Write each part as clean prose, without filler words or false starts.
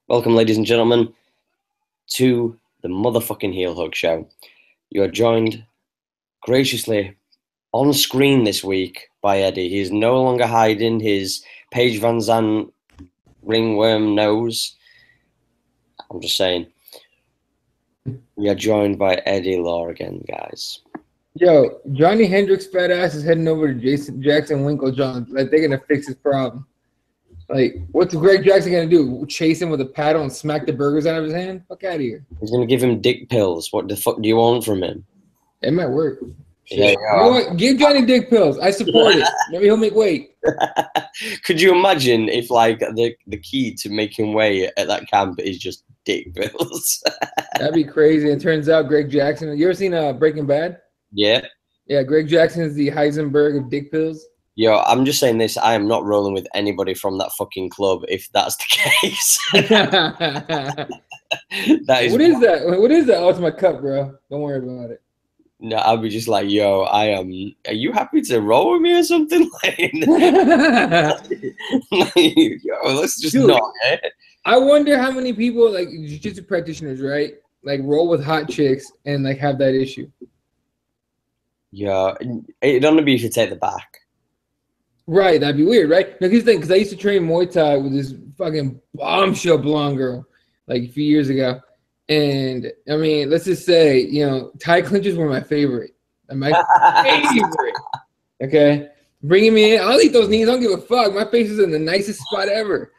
Welcome, ladies and gentlemen, to the motherfucking Heel Hug Show. You are joined graciously on screen this week by Eddie. He's no longer hiding his Paige Van Zandt ringworm nose. I'm just saying. We are joined by Eddie Law again, guys. Yo, Johnny Hendricks' fat ass is heading over to Jackson Winklejohn. Like, they're going to fix his problem. Like, what's Greg Jackson going to do? Chase him with a paddle and smack the burgers out of his hand? Fuck out of here. He's going to give him dick pills. What the fuck do you want from him? It might work. Yeah, you know what? Give Johnny dick pills. I support it. Maybe he'll make weight. Could you imagine if, like, the key to making weight at that camp is just dick pills? That'd be crazy. It turns out Greg Jackson. You ever seen Breaking Bad? Yeah. Yeah, Greg Jackson is the Heisenberg of dick pills. Yo, I'm just saying this. I am not rolling with anybody from that fucking club if that's the case. That is. What is that? What is that? Oh, it's my cup, bro. Don't worry about it. No, I'll be just like, yo, I am. Are you happy to roll with me or something? Yo, let's just Dude, not. Eh? I wonder how many people, like jiu-jitsu practitioners, right, like roll with hot chicks and like have that issue. Yeah, it'd only be if you take the back. Right, that'd be weird, right? Now, here's the thing, because I used to train Muay Thai with this fucking bombshell blonde girl, like a few years ago. And, I mean, let's just say, you know, Thai clinches were my favorite. My favorite. Okay? Bringing me in, I'll eat those knees, I don't give a fuck. My face is in the nicest spot ever.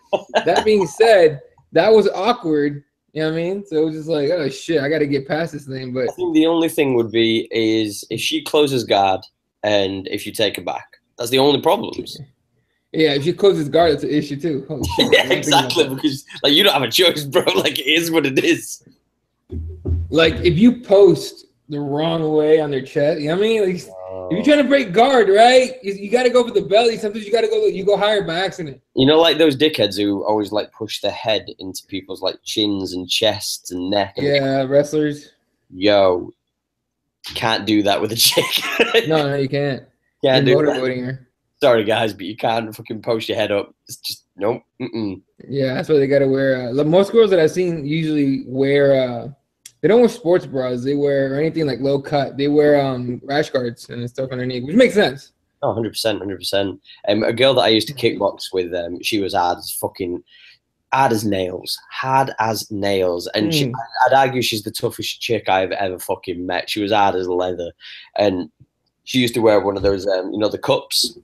That being said, that was awkward. You know what I mean? So it was just like, oh, shit, I got to get past this thing. But I think the only thing would be is if she closes guard and if you take her back. That's the only problems. Yeah, if she closes guard, that's an issue too. Holy shit, yeah, exactly. Because like you don't have a choice, bro. Like it is what it is. Like if you post the wrong way on their chest, you know what I mean? Like if you're trying to break guard, right? You got to go for the belly. Sometimes you got to go. You go higher by accident. You know, like those dickheads who always like push their head into people's like chins and chests and neck. And yeah, wrestlers. Yo, can't do that with a chick. No, you can't. Can't do motivating her. Sorry, guys, but you can't fucking post your head up. It's just nope. Yeah, that's why they gotta wear. Most girls that I've seen usually wear. They don't wear sports bras. They wear or anything like low cut. They wear rash guards and stuff underneath, which makes sense. Oh, 100%, 100%. A girl that I used to kickbox with, she was hard as nails, and I'd argue she's the toughest chick I've ever fucking met. She was hard as leather, and she used to wear one of those, you know, the cups.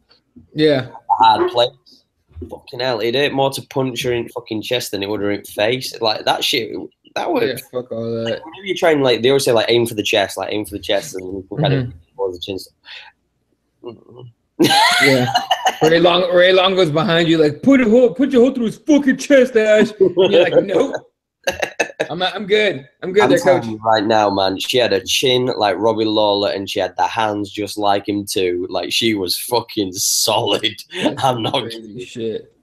Yeah. Hard plates. Fucking hell, it hurt more to punch her in fucking chest than it would her in face. Like that shit, that would. Yeah, fuck all that. Whenever you try and like, they always say like aim for the chest, and you can kind of pull the chin. Yeah. Ray Long goes behind you like put your hole through his fucking chest, Ash. And you're like, nope. I'm good. I'm there, coach. Right now, man, she had a chin like Robbie Lawler, and she had the hands just like him too. Like she was fucking solid. I'm not crazy shit.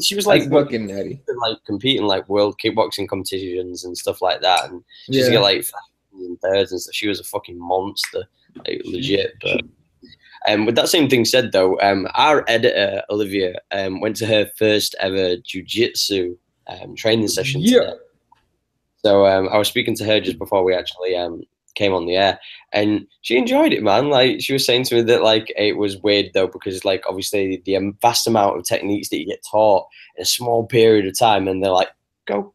She was like fucking nutty. Like competing like world kickboxing competitions and stuff like that, and she used to get like and thirds and stuff. She was a fucking monster, like, legit. But with that same thing said, though, our editor Olivia went to her first ever jiu-jitsu training session today. So I was speaking to her just before we actually came on the air, and she enjoyed it, man. Like she was saying to me that like it was weird though, because like obviously the vast amount of techniques that you get taught in a small period of time, and they're like, go.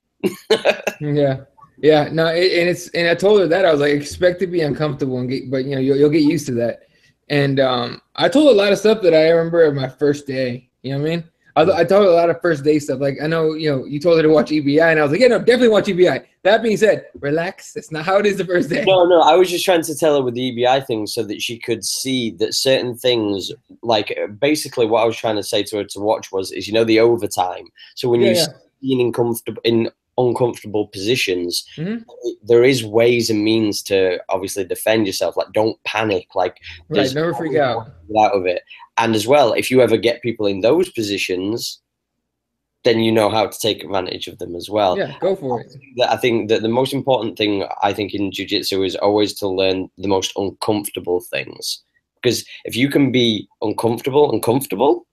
Yeah, no, and I told her that I was like, expect to be uncomfortable, but you know you'll get used to that. And I told a lot of stuff that I remember of my first day. You know what I mean? I told a lot of first day stuff. Like I know, you know, you told her to watch EBI, and I was like, yeah, no, definitely watch EBI. That being said, relax. That's not how it is the first day. No, I was just trying to tell her with the EBI thing so that she could see that certain things, like basically what I was trying to say to her to watch is, you know, the overtime. So when you're in uncomfortable positions, there is ways and means to obviously defend yourself. Like don't panic. Like never freak out. Get out of it. And as well, if you ever get people in those positions, then you know how to take advantage of them as well. Yeah, go for it. I think that the most important thing I think in jiu-jitsu is always to learn the most uncomfortable things. Because if you can be uncomfortable and comfortable,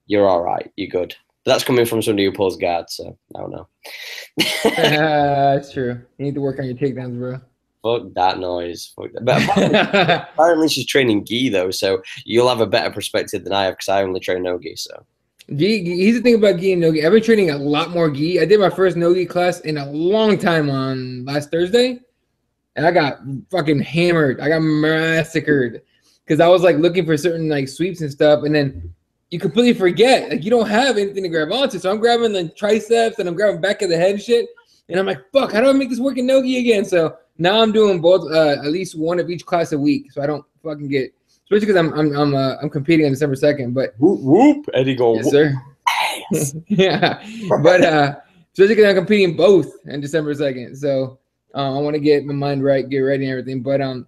you're all right. You're good. But that's coming from somebody who pulls guard, so I don't know. That's true. You need to work on your takedowns, bro. Fuck that noise. Fuck that. But apparently she's training gi though, so you'll have a better perspective than I have because I only train no gi. So gi, here's the thing about gi and no gi. I've been training a lot more gi. I did my first no gi class in a long time on last Thursday, and I got fucking hammered. I got massacred because I was like looking for certain like sweeps and stuff, and then you completely forget. Like you don't have anything to grab onto. So I'm grabbing the triceps and I'm grabbing back of the head and shit. And I'm like, fuck, how do I make this work in no gi again? So now I'm doing both, at least one of each class a week, so I don't fucking get, especially because I'm competing on December 2nd. But whoop whoop, Eddie go, yes, sir. Yeah, but especially because I'm competing both on December 2nd, so I want to get my mind right, get ready and everything. But no,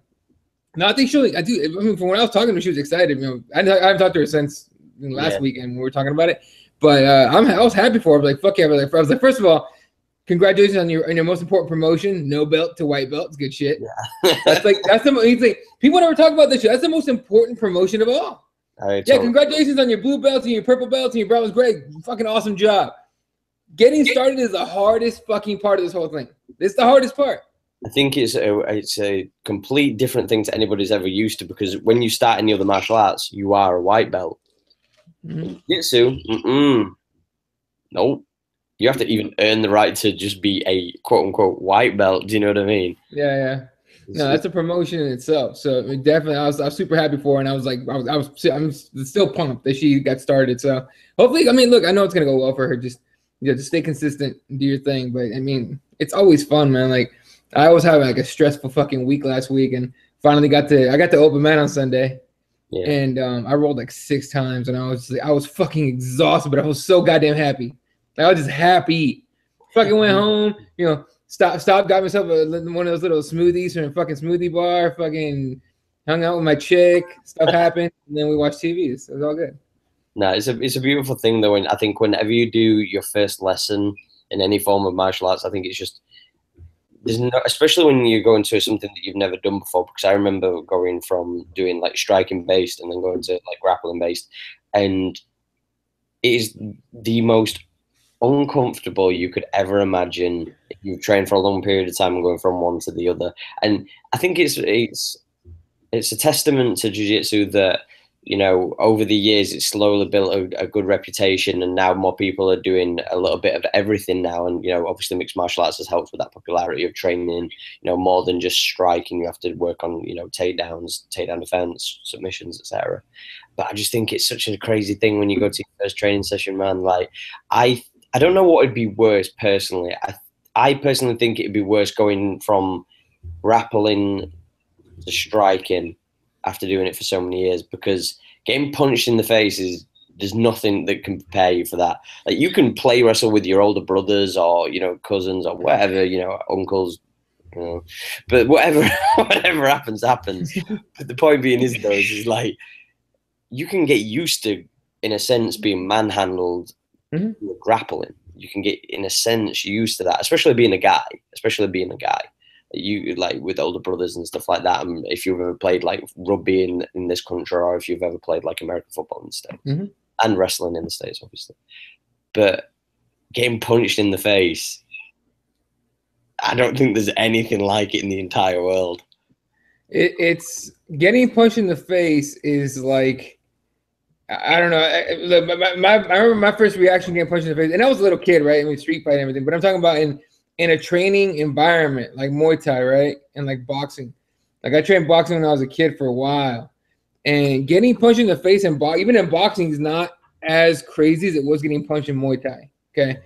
I think she'll. I do. I mean, from when I was talking to her, she was excited. You know, I haven't talked to her since last weekend when we were talking about it. But I was happy for her. I was like, fuck yeah. I was like, first of all, congratulations on your most important promotion, no belt to white belt. It's good shit. Yeah. that's the people never talk about this shit. That's the most important promotion of all. Yeah, congratulations on your blue belts and your purple belts and your brown was great. Fucking awesome job. Getting started is the hardest fucking part of this whole thing. It's the hardest part. I think it's a complete different thing to anybody's ever used to, because when you start any other martial arts, you are a white belt. Jiu-Jitsu, nope. You have to even earn the right to just be a quote-unquote white belt. Do you know what I mean? Yeah. No, that's a promotion in itself. So definitely, I was super happy for her, and I was like, I'm still pumped that she got started. So hopefully, I mean, look, I know it's gonna go well for her. Just stay consistent, do your thing. But I mean, it's always fun, man. Like I was having like a stressful fucking week last week, and finally got to open mat on Sunday. Yeah. And I rolled like 6 times, and I was fucking exhausted, but I was so goddamn happy. I was just happy. Fucking went home, stopped, got myself one of those little smoothies from a fucking smoothie bar, fucking hung out with my chick, stuff happened, and then we watched TV. So it was all good. No, it's a beautiful thing though, and I think whenever you do your first lesson in any form of martial arts, I think it's just especially when you go into something that you've never done before, because I remember going from doing like striking based and then going to like grappling based, and it is the most uncomfortable you could ever imagine if you've trained for a long period of time and going from one to the other. And I think it's a testament to jiu-jitsu that, over the years it's slowly built a good reputation, and now more people are doing a little bit of everything now. And obviously mixed martial arts has helped with that popularity of training, more than just striking. You have to work on takedowns, takedown defense, submissions, etc. But I just think it's such a crazy thing when you go to your first training session, man. Like I don't know what would be worse personally. I personally think it'd be worse going from grappling to striking after doing it for so many years, because getting punched in the face there's nothing that can prepare you for that. Like you can play wrestle with your older brothers or cousins or whatever, uncles, but whatever happens. But the point being is like you can get used to, in a sense, being manhandled. Grappling, you can get in a sense used to that, especially being a guy. You like with older brothers and stuff like that. And if you've ever played like rugby in this country, or if you've ever played like American football in the States and wrestling in the States, obviously. But getting punched in the face, I don't think there's anything like it in the entire world. It's getting punched in the face is like, I don't know. I remember my first reaction getting punched in the face, and I was a little kid, right? I mean, street fight and everything. But I'm talking about in a training environment like Muay Thai, right? And like boxing. Like I trained boxing when I was a kid for a while, and getting punched in the face even in boxing is not as crazy as it was getting punched in Muay Thai. Okay,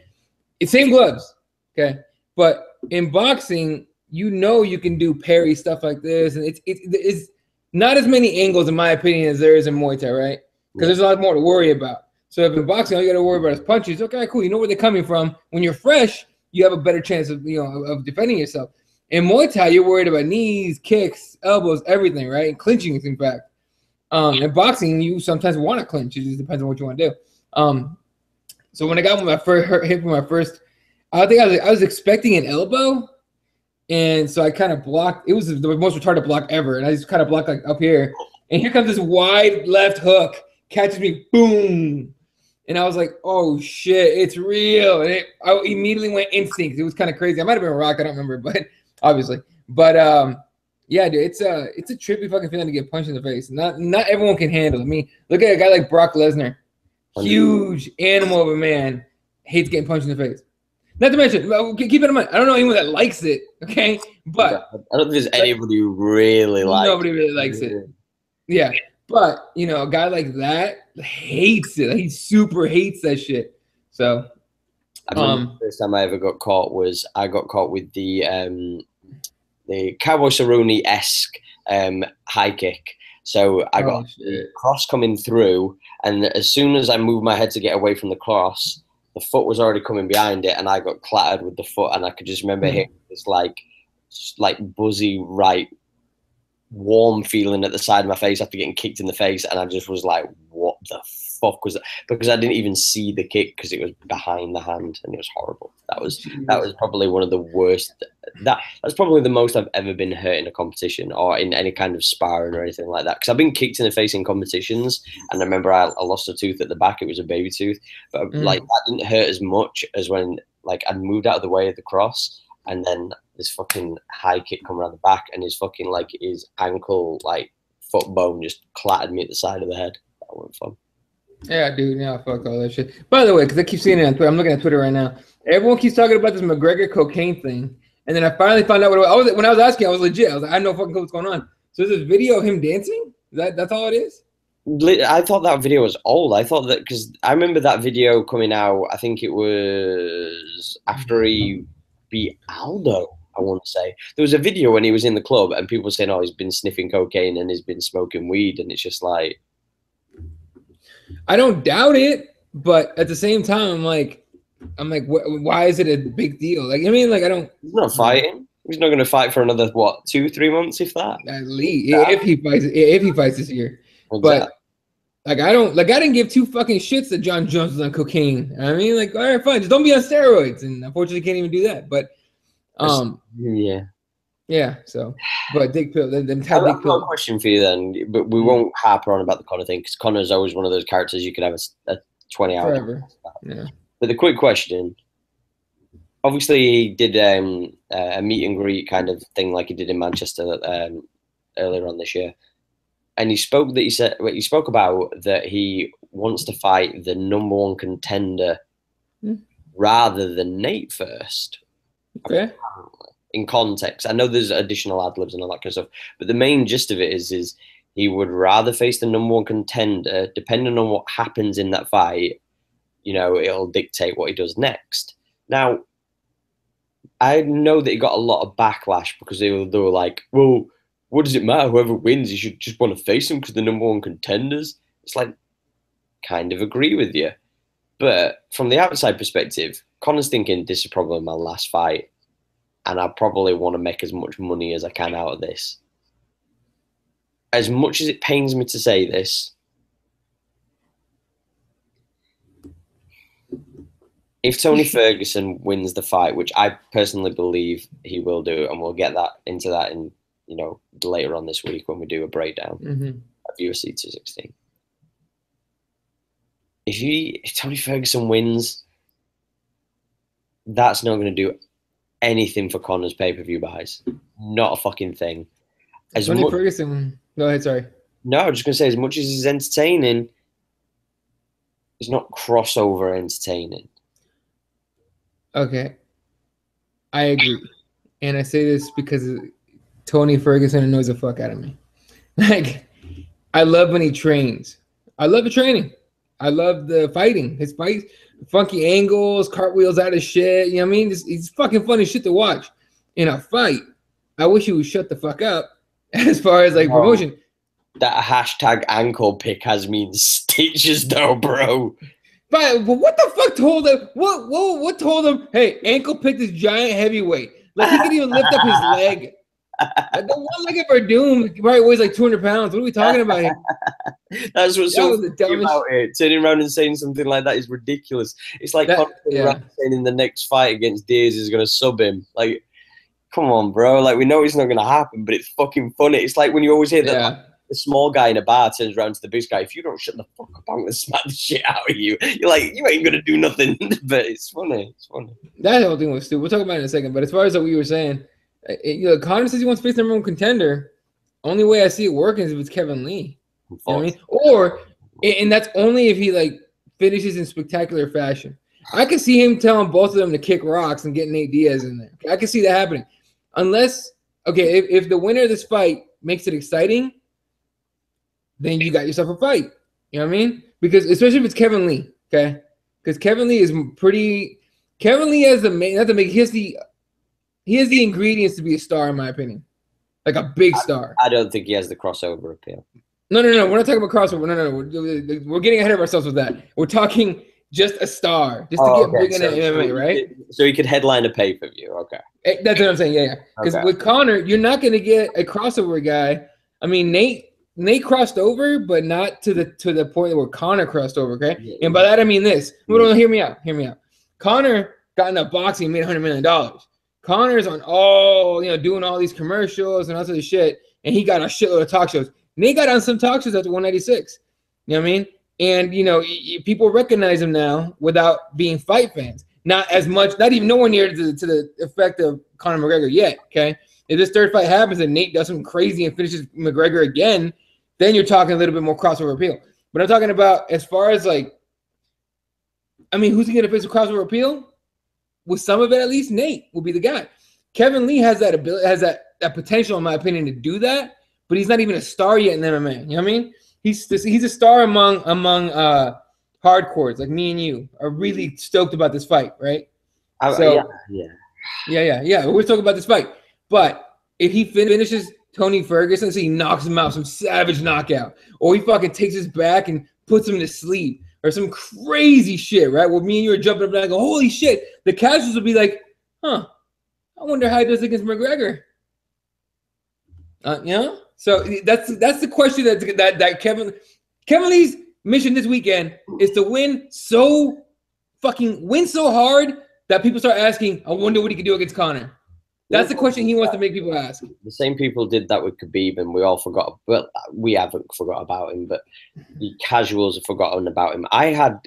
it's same gloves. Okay, but in boxing, you can do parry stuff like this, and it's not as many angles, in my opinion, as there is in Muay Thai, right? Because there's a lot more to worry about. So if in boxing, all you got to worry about is punches. Okay, cool. You know where they're coming from. When you're fresh, you have a better chance of of defending yourself. In Muay Thai, you're worried about knees, kicks, elbows, everything, right? And clinching, in fact. In boxing, you sometimes want to clinch. It just depends on what you want to do. So when I got my first, I think I was expecting an elbow, and so I kind of blocked. It was the most retarded block ever, and I just kind of blocked like up here. And here comes this wide left hook. Catches me, boom, And I was like, oh shit, it's real. And I immediately went instinct. It was kind of crazy. I might have been a rock, I don't remember, but obviously. But yeah, dude, it's a trippy fucking feeling to get punched in the face. Not everyone can handle it. I mean, look at a guy like Brock Lesnar, huge animal of a man, hates getting punched in the face. Not to mention, keep it in mind, I don't know anyone that likes it, okay? But I don't think there's anybody who really likes it. Nobody really likes it. Yeah. But, you know, a guy like that hates it. He super hates that shit. So, the first time I ever got caught was I got caught with the Cowboy Cerrone-esque high kick. So I got the cross coming through, and as soon as I moved my head to get away from the cross, the foot was already coming behind it, and I got clattered with the foot, and I could just remember hitting this like buzzy right warm feeling at the side of my face after getting kicked in the face, and I just was like, what the fuck was that? Because I didn't even see the kick because it was behind the hand, and it was horrible. That was probably one of the worst. That's probably the most I've ever been hurt in a competition or in any kind of sparring or anything like that. Because I've been kicked in the face in competitions, and I remember I lost a tooth at the back. It was a baby tooth, but like that didn't hurt as much as when like I moved out of the way of the cross, and then this fucking high kick come around the back, and his fucking like his ankle like foot bone just clattered me at the side of the head. That wasn't fun. Yeah, dude. Yeah, fuck all that shit. By the way, because I keep seeing it on Twitter, I'm looking at Twitter right now. Everyone keeps talking about this McGregor cocaine thing, and then I finally found out what it was. When I was asking, I was legit. I was like, I had no fucking clue what's going on. So there's this video of him dancing. That's all it is. I thought that video was old. I thought that because I remember that video coming out. I think it was after he beat Aldo. I want to say there was a video when he was in the club, and people were saying, "Oh, he's been sniffing cocaine and he's been smoking weed," and it's just like, I don't doubt it, but at the same time, I'm like, why is it a big deal? Like, I mean, like, I don't. He's not fighting. He's not going to fight for another 2-3 months, if that. At least, if he fights this year. Exactly. But like, I didn't give two fucking shits that John Jones was on cocaine. I mean, like, all right, fine, just don't be on steroids. And unfortunately, can't even do that. But, yeah. So, but dick pill. I've got a question for you then, but we won't harp on about the Conor thing because Conor's always one of those characters you could have a 20-hour forever. Yeah. But the quick question: obviously, he did a meet and greet kind of thing like he did in Manchester earlier on this year, and he spoke about that he wants to fight the #1 contender rather than Nate first. Okay. In context, I know there's additional ad libs and all that kind of stuff, but the main gist of it is he would rather face the #1 contender. Depending on what happens in that fight, you know, it'll dictate what he does next. Now, I know that he got a lot of backlash because they were like, well, what does it matter? Whoever wins, you should just want to face him because the #1 contenders. It's like, kind of agree with you. But from the outside perspective, Conor's thinking, this is probably my last fight, and I probably want to make as much money as I can out of this. As much as it pains me to say this, if Tony Ferguson wins the fight, which I personally believe he will do, and we'll get into that in, you know, later on this week when we do a breakdown of UFC 216. If Tony Ferguson wins, that's not going to do anything for Conor's pay-per-view buys. Not a fucking thing. Tony Ferguson. Go ahead, sorry. No, I was just going to say, as much as he's entertaining, he's not crossover entertaining. Okay. I agree. And I say this because Tony Ferguson annoys the fuck out of me. Like, I love when he trains. I love the training. I love the fighting. His fights, funky angles, cartwheels out of shit. You know what I mean? It's fucking funny shit to watch. In a fight, I wish he would shut the fuck up as far as like promotion. That hashtag ankle pick has me in stitches though, bro. But what the fuck told him? What told him? Hey, ankle pick this giant heavyweight. Like he could even lift up his leg. The one leg of Werdum probably weighs like 200 pounds. What are we talking about here? That's what's so funny about it. Turning around and saying something like that is ridiculous. It's like saying in the next fight against Diaz is going to sub him. Like, come on, bro. Like, we know it's not going to happen, but it's fucking funny. It's like when you always hear that the small guy in a bar turns around to the big guy. If you don't shut the fuck up, I'm gonna smack the shit out of you. You're like, you ain't gonna do nothing. But it's funny. It's funny. That whole thing was stupid. We'll talk about it in a second. But as far as what we were saying, Conor says he wants to face the number one contender. Only way I see it working is if it's Kevin Lee. You know what I mean? Or, and that's only if he like finishes in spectacular fashion. I can see him telling both of them to kick rocks and get Nate Diaz in there. I can see that happening. Unless, okay, if the winner of this fight makes it exciting, then you got yourself a fight. You know what I mean? Because especially if it's Kevin Lee, okay? Because Kevin Lee is pretty. Kevin Lee has the not to make he has the ingredients to be a star, in my opinion, like a big star. I don't think he has the crossover appeal. No. We're not talking about crossover. No. We're getting ahead of ourselves with that. We're talking just a star, just to get big in the MMA, right? So he could headline a pay-per-view. Okay. That's what I'm saying. Yeah. Because with Conor, you're not going to get a crossover guy. I mean, Nate crossed over, but not to the point where Conor crossed over. Okay. Yeah. And by that I mean this. No, hear me out. Conor got into boxing, made $100 million. Conor's on doing all these commercials and all this shit, and he got a shitload of talk shows. Nate got on some talk shows after 196. You know what I mean? And, people recognize him now without being fight fans. Not as much, not even nowhere near to the effect of Conor McGregor yet, okay? If this third fight happens and Nate does something crazy and finishes McGregor again, then you're talking a little bit more crossover appeal. But I'm talking about as far as who's going to face a crossover appeal? With some of it, at least, Nate will be the guy. Kevin Lee has that ability, has that potential, in my opinion, to do that, but he's not even a star yet in MMA. You know what I mean? He's a star among hardcores like me and you are really stoked about this fight, right? Yeah. We're talking about this fight, but if he finishes Tony Ferguson, so he knocks him out, some savage knockout, or he fucking takes his back and puts him to sleep, or some crazy shit, right? Well, me and you are jumping up and I go, holy shit! The casuals will be like, I wonder how he does against McGregor. So that's the question that Kevin Lee's mission this weekend is to win so hard that people start asking, I wonder what he can do against Conor. That's the question he wants to make people ask. The same people did that with Khabib, and we all forgot. Well, we haven't forgot about him, but the casuals have forgotten about him. I had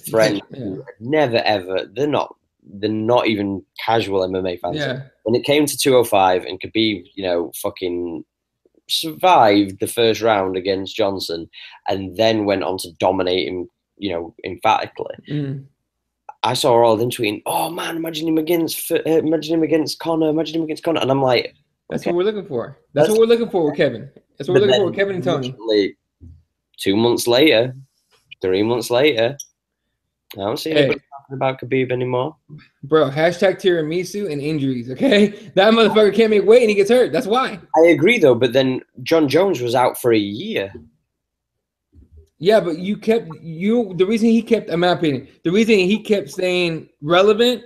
friends who never ever. They're not even casual MMA fans. Yeah. When it came to 205 and Khabib, fucking survived the first round against Johnson, and then went on to dominate him, emphatically. Mm. I saw all of them tweeting, "Oh man, imagine him against Conor, and I'm like, that's what we're looking for. That's what we're looking for with Kevin. That's what we're looking for with Kevin and Tony. 2 months later, 3 months later, I don't see anybody talking about Khabib anymore. Bro, #tiramisu and injuries, okay? That motherfucker can't make weight and he gets hurt. That's why. I agree though, but then John Jones was out for a year. Yeah, but the reason he kept, in my opinion, the reason he kept staying relevant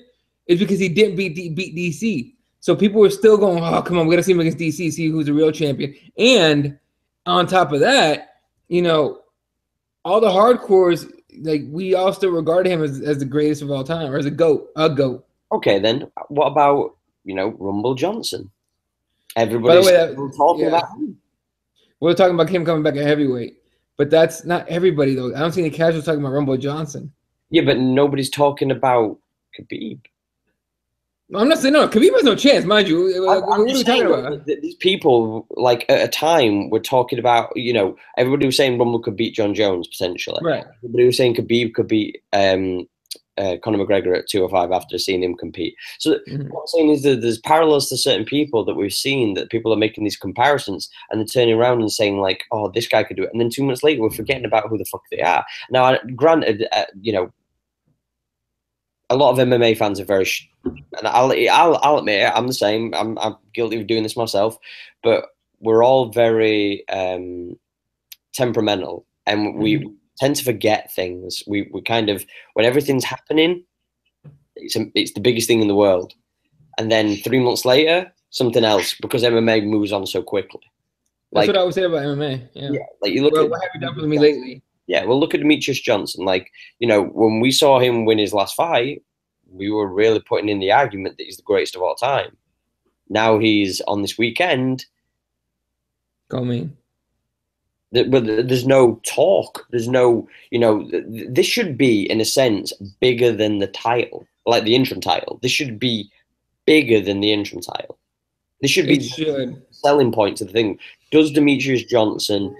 is because he didn't beat DC. So people were still going, oh, come on, we got to see him against DC, see who's the real champion. And on top of that, all the hardcores, like, we all still regard him as the greatest of all time, or as a GOAT. Okay, then what about, Rumble Johnson? Everybody's talking about him. We're talking about him coming back at heavyweight. But that's not everybody, though. I don't see any casuals talking about Rumble Johnson. Yeah, but nobody's talking about Khabib. I'm not saying no. Khabib has no chance, mind you. What are we talking about? These people, like, at a time, were talking about, everybody was saying Rumble could beat John Jones, potentially. Right. Everybody was saying Khabib could beat Conor McGregor at 205 after seeing him compete. So what I'm saying is that there's parallels to certain people that we've seen, that people are making these comparisons and they're turning around and saying, like, oh, this guy could do it. And then 2 months later, we're forgetting about who the fuck they are. Now, granted, a lot of MMA fans are very, and I'll admit it, I'm the same. I'm guilty of doing this myself, but we're all very temperamental, and we tend to forget things. We kind of, when everything's happening, it's the biggest thing in the world, and then 3 months later, something else, because MMA moves on so quickly. That's what I would say about MMA. Yeah, like you look at what have you done for me lately? Yeah, well, look at Demetrius Johnson. Like, when we saw him win his last fight, we were really putting in the argument that he's the greatest of all time. Now he's on this weekend. Go me. But there's no talk. There's no, this should be, in a sense, bigger than the title, like the interim title. This should be bigger than the interim title. This should be the selling point to the thing. Does Demetrius Johnson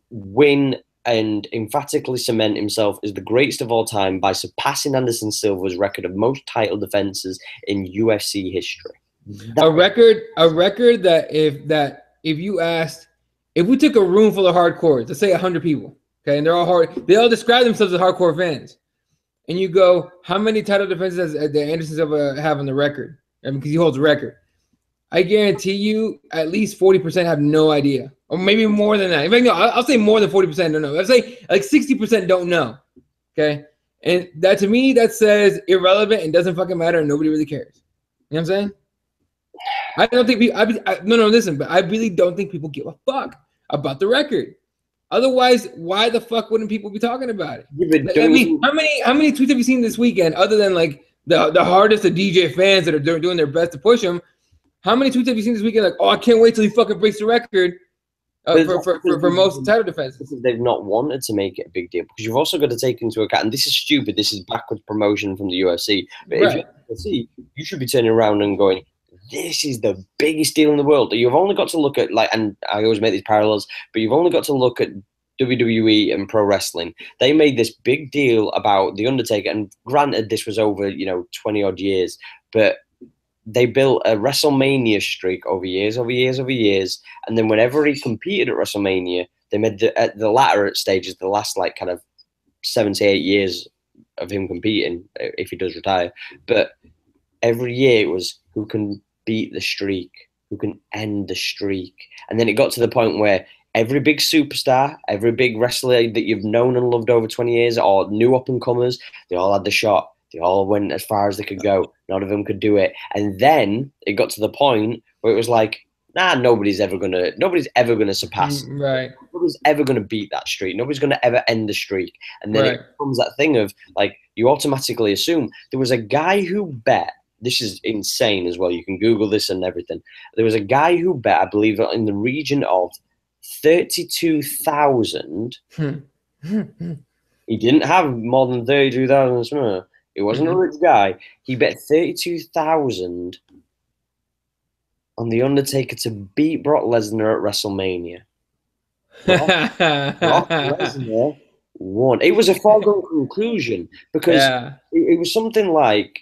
win and emphatically cement himself as the greatest of all time by surpassing Anderson Silva's record of most title defenses in UFC history? A record that if you asked, if we took a room full of hardcores, let's say 100 people, okay, and they all describe themselves as hardcore fans, and you go, how many title defenses does Anderson Silva have on the record? I mean, because he holds a record. I guarantee you, at least 40% have no idea, or maybe more than that. In fact, no, I'll say more than 40% don't know. I'll say like 60% don't know. Okay, and that, to me, that says irrelevant and doesn't fucking matter, and nobody really cares. You know what I'm saying? I don't think listen, but I really don't think people give a fuck about the record. Otherwise, why the fuck wouldn't people be talking about it? Yeah, I mean, how many tweets have you seen this weekend, other than like the hardest of DJ fans that are doing their best to push him? How many tweets have you seen this weekend? Like, oh, I can't wait till he fucking breaks the record for most title defenses. They've not wanted to make it a big deal, because you've also got to take into account, and this is stupid, this is backwards promotion from the UFC. But if you're UFC, you should be turning around and going, this is the biggest deal in the world. You've only got to look at, like, and I always make these parallels, but you've only got to look at WWE and pro wrestling. They made this big deal about The Undertaker, and granted, this was over, 20 odd years, but they built a WrestleMania streak over years. And then whenever he competed at WrestleMania, they made the latter stages, the last like kind of 7 to 8 years of him competing, if he does retire. But every year it was, who can beat the streak, who can end the streak. And then it got to the point where every big superstar, every big wrestler that you've known and loved over 20 years, or new up-and-comers, they all had the shot. They all went as far as they could go. None of them could do it. And then it got to the point where it was like, nobody's ever gonna surpass. Right. Nobody's ever gonna beat that streak. Nobody's gonna ever end the streak. And then it becomes that thing of, like, you automatically assume. There was a guy who bet, this is insane as well, you can Google this and everything. There was a guy who bet, I believe, in the region of 32,000. He didn't have more than 32,000. It wasn't a rich guy. He bet 32,000 on The Undertaker to beat Brock Lesnar at WrestleMania. Brock Lesnar won. It was a foregone conclusion, because it was something like,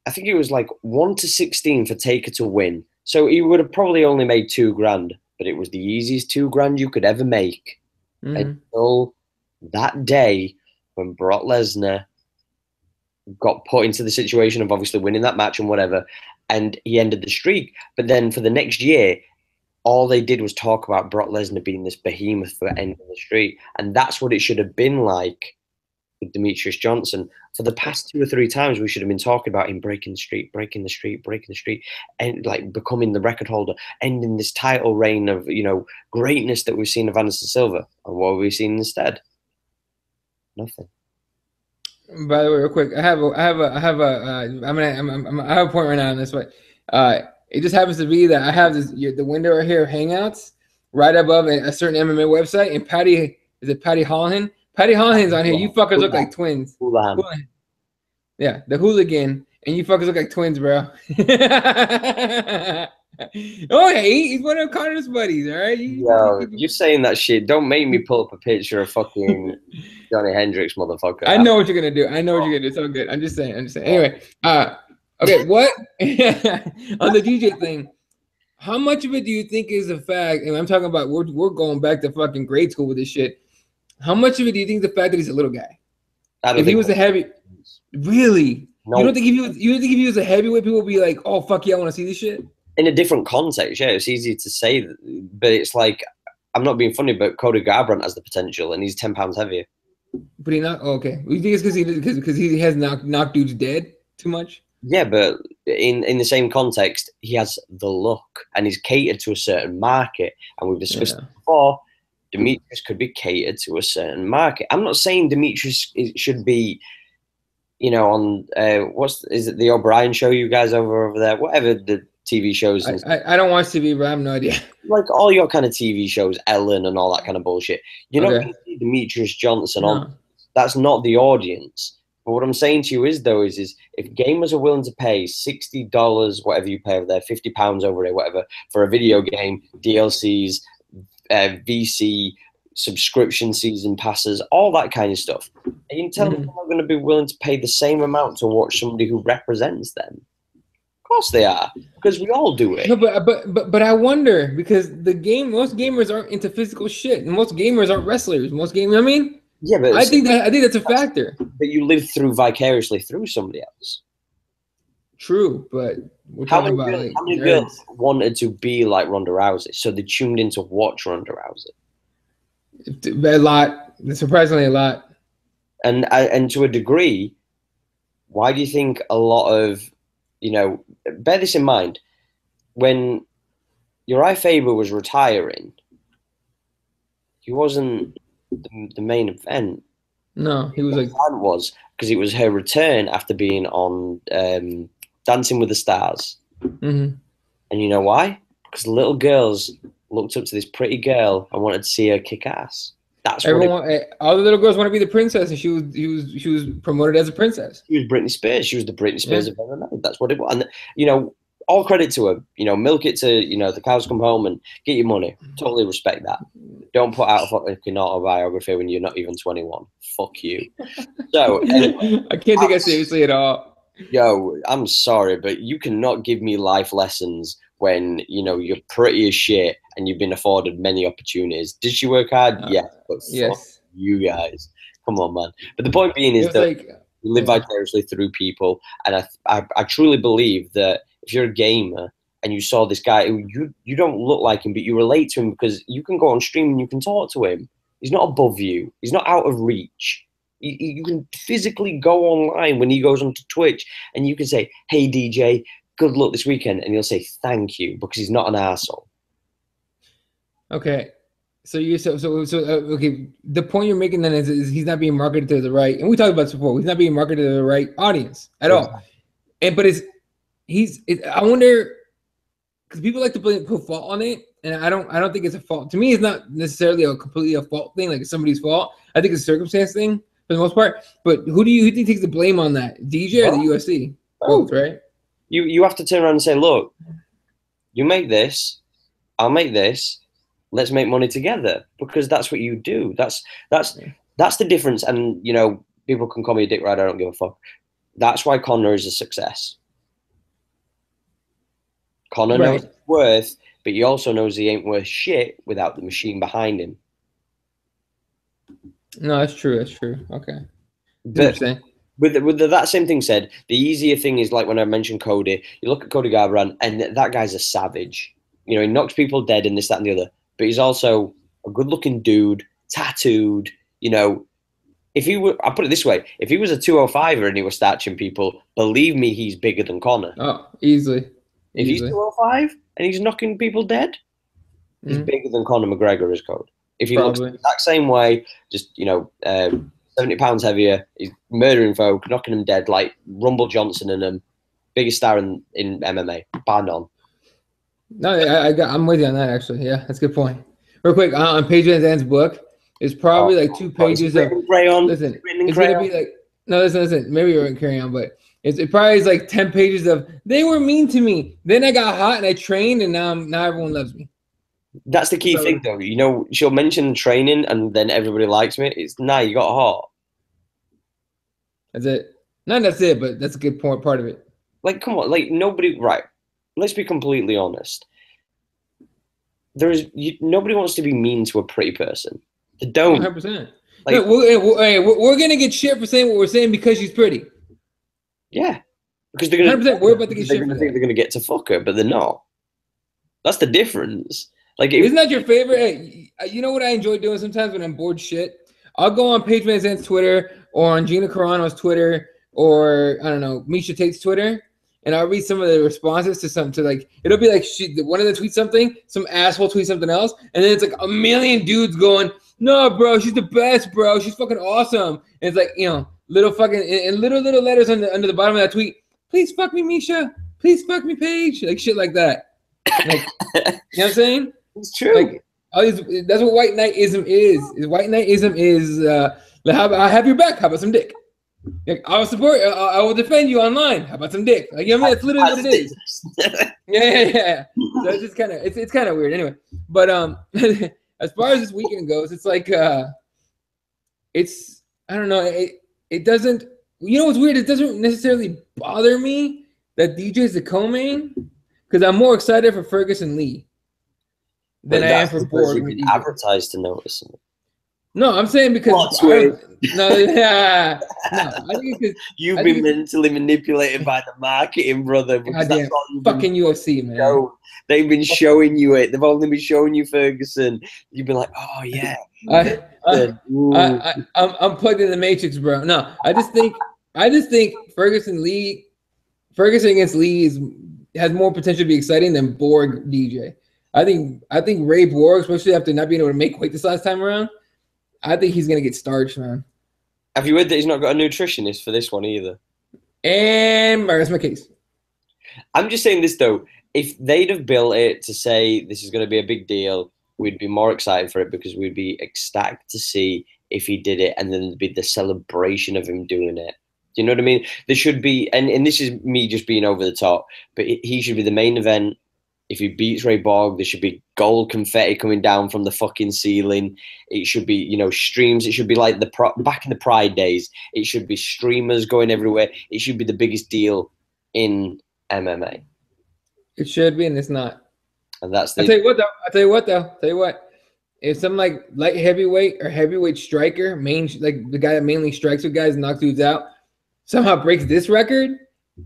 I think it was like 1-16 for Taker to win. So he would have probably only made $2,000, but it was the easiest $2,000 you could ever make until that day when Brock Lesnar got put into the situation of obviously winning that match and whatever, and he ended the streak. But then for the next year, all they did was talk about Brock Lesnar being this behemoth for ending the streak. And that's what it should have been like with Demetrius Johnson. For the past 2 or 3 times, we should have been talking about him breaking the streak, and like becoming the record holder, ending this title reign of, greatness that we've seen of Anderson Silva. And what have we seen instead? Nothing. By the way, real quick, I have a point right now on this one. It just happens to be that I have the window right here, Hangouts, right above a certain MMA website, and Patty Holohan? Patty Holohan's on here. You fuckers look like twins. Hooligan. Yeah, the hooligan, and you fuckers look like twins, bro. Oh, hey, he's one of Connor's buddies, all right? You're saying that shit. Don't make me pull up a picture of fucking Johnny Hendricks, motherfucker. I know what you're gonna do. It's all good. I'm just saying. Anyway, okay, what on the DJ thing? How much of it do you think is the fact? And I'm talking about we're going back to fucking grade school with this shit. How much of it do you think the fact that he's a little guy? If he was a heavy, really? No. You don't think if he was a heavyweight, people would be like, "Oh fuck yeah, I want to see this shit." In a different context, yeah, it's easy to say, but it's like, I'm not being funny, but Cody Garbrandt has the potential, and he's 10 pounds heavier. But he not okay. You think it's because he has knocked dudes dead too much? Yeah, but in the same context, he has the look, and he's catered to a certain market, and we've discussed it before. Demetrius could be catered to a certain market. I'm not saying Demetrius should be, on is it the O'Brien show? You guys over there, whatever the TV shows. And I don't watch TV, but I have no idea. Like all your kind of TV shows, Ellen and all that kind of bullshit. You're not going to see Demetrius Johnson on. That's not the audience. But what I'm saying to you is, though, is if gamers are willing to pay $60, whatever you pay over there, £50 over there, whatever, for a video game, DLCs, VC, subscription season passes, all that kind of stuff, and you tell them they're not going to be willing to pay the same amount to watch somebody who represents them. Of course they are, because we all do it. No, but I wonder, because most gamers aren't into physical shit, and most gamers aren't wrestlers. Most gamers, I mean. Yeah, but I think that's a factor. That you live through vicariously through somebody else. True, but we're talking about like how many girls wanted to be like Ronda Rousey, so they tuned in to watch Ronda Rousey? A lot, surprisingly a lot. And to a degree, why do you think a lot of, bear this in mind, when Uriah Faber was retiring, he wasn't the main event. No, he was like because it was her return after being on Dancing with the Stars. And you know why? Because little girls looked up to this pretty girl and wanted to see her kick ass. That's all the little girls want to be the princess, and she was promoted as a princess. She was Britney Spears. She was the Britney Spears of MMA. That's what it was. And all credit to her. Milk it to the cows come home and get your money. Totally respect that. Don't put out a fucking autobiography when you're not even 21. Fuck you. So anyway, I can't take it seriously at all. Yo, I'm sorry, but you cannot give me life lessons when you're pretty as shit and you've been afforded many opportunities. Did she work hard? Yes, but fuck you guys. Come on, man. But the point being is that you live vicariously through people, and I truly believe that if you're a gamer and you saw this guy who you don't look like him, but you relate to him because you can go on stream and you can talk to him. He's not above you. He's not out of reach. You can physically go online when he goes onto Twitch and you can say, "Hey DJ, good luck this weekend," and he'll say thank you because he's not an asshole. Okay, so okay. The point you're making then is he's not being marketed to the right, and we talked about this before. He's not being marketed to the right audience at all. But I wonder, because people like to put fault on it, and I don't think it's a fault. To me, it's not necessarily completely a fault thing, like it's somebody's fault. I think it's a circumstance thing for the most part. But who do you think takes the blame on that? DJ or the UFC? Both, right? You have to turn around and say, look, you make this, I'll make this. Let's make money together, because that's what you do. That's the difference. And people can call me a dick rider. I don't give a fuck. That's why Conor is a success. Conor knows his worth, but he also knows he ain't worth shit without the machine behind him. No, that's true. That's true. Okay. But with that same thing said, the easier thing is like when I mentioned Cody, you look at Cody Garbrandt, and that guy's a savage. He knocks people dead and this, that, and the other. But he's also a good-looking dude, tattooed. If he were, I'll put it this way: if he was a 205er and he was starching people, believe me, he's bigger than Conor. Oh, easily. If he's 205 and he's knocking people dead, he's bigger than Conor McGregor is, Code. If he looks the exact same way, just 70 pounds heavier, he's murdering folk, knocking them dead like Rumble Johnson and them, biggest star in MMA, bang on. No, I'm with you on that actually. Yeah, that's a good point. Real quick, on Paige Van Zandt's book, it's probably like 2 pages of crayon. Listen, it's gonna be like listen. Maybe you're gonna carry on, but it probably is like 10 pages of they were mean to me. Then I got hot and I trained, and now everyone loves me. That's the key thing, though. She'll mention training, and then everybody likes me. It's you got hot. That's it. Not that's it, but that's a good part of it. Like, come on, like nobody. Right. Let's be completely honest. Nobody wants to be mean to a pretty person. They don't. 100%. Like, no, we're gonna get shit for saying what we're saying because she's pretty. Yeah, because they're gonna. 100%. We're about to get shit. They're gonna get to fuck her, but they're not. That's the difference. Like, isn't that your favorite? Hey, you know what I enjoy doing sometimes when I'm bored shit? I'll go on Paige Van Zandt's Twitter or on Gina Carano's Twitter or I don't know Misha Tate's Twitter. And I'll read some of the responses it'll be like one of them tweets something, some asshole tweets something else, and then it's like a million dudes going, "No, bro, she's the best, bro. She's fucking awesome." And it's like little fucking and little letters under the bottom of that tweet. Please fuck me, Misha. please fuck me, Paige, like shit like that. Like, you know what I'm saying? It's true. Like, that's what white knightism is. White knightism is I have your back. How about some dick? Like, I will support. I will defend you online. How about some dick? Like, you know what I mean? That's literally what it is. Yeah. So it's just kind of it's kind of weird. Anyway, but as far as this weekend goes, it's like it's I don't know. It doesn't. You know what's weird? It doesn't necessarily bother me that DJ's the co-main because I'm more excited for Ferguson Lee than I am for Borg. You've been advertised to notice it. No, I'm saying because I think it's you've been mentally manipulated by the marketing, brother. Because that's all you've fucking UFC, man. Shown. They've been showing you it. They've only been showing you Ferguson. You've been like, oh yeah. I'm plugged in the Matrix, bro. No, I just think Ferguson against Lee has more potential to be exciting than Borg DJ. I think Ray Borg, especially after not being able to make weight this last time around, I think he's gonna get starched, man. Have you heard that he's not got a nutritionist for this one either? And that's my case. I'm just saying this though. If they'd have built it to say this is going to be a big deal, we'd be more excited for it because we'd be ecstatic to see if he did it, and then there'd be the celebration of him doing it. Do you know what I mean? There should be, and this is me just being over the top, but he should be the main event. If he beats Ray Borg, there should be gold confetti coming down from the fucking ceiling. It should be, you know, streams. It should be like back in the Pride days. It should be streamers going everywhere. It should be the biggest deal in MMA. It should be, and it's not. And that's the. I'll tell you what. If some like light heavyweight or heavyweight striker, like the guy that mainly strikes with guys and knocks dudes out, somehow breaks this record,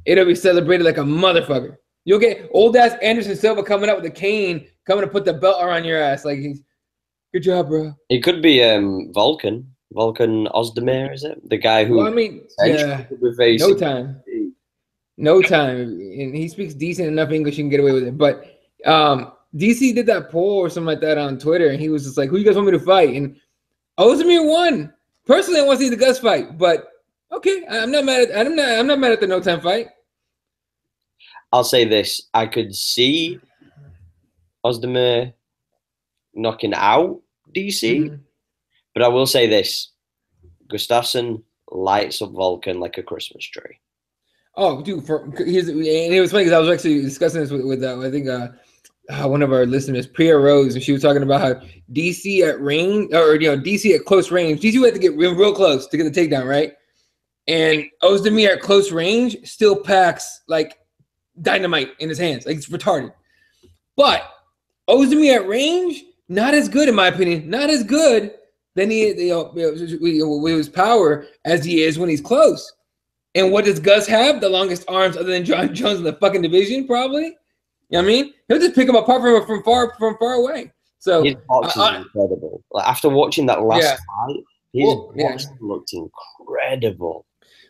it'll be celebrated like a motherfucker. You'll get old ass Anderson Silva coming up with a cane, coming to put the belt around your ass. Like, good job, bro. It could be Volkan Ozdemir, is it? The guy who? Well, I mean, yeah, no time, and he speaks decent enough English. You can get away with it. But DC did that poll or something like that on Twitter, and he was just like, "Who you guys want me to fight?" And Ozdemir won. Personally, I want to see the Gus fight, but okay, I'm not mad at the no time fight. I'll say this. I could see Ozdemir knocking out DC, but I will say this. Gustafsson lights up Volkan like a Christmas tree. Oh, dude, and it was funny because I was actually discussing this with I think one of our listeners, Priya Rose, and she was talking about how DC at range, or DC at close range, DC had to get real close to get the takedown, right? And Ozdemir at close range still packs like dynamite in his hands, like it's retarded. But Ozdemir at range, not as good in my opinion, not as good than with his power as he is when he's close. And what does Gus have? The longest arms other than John Jones in the fucking division, probably. You know what I mean? He'll just pick him apart from far away. So his boxing is incredible. Like, after watching that last fight, his boxing looked incredible.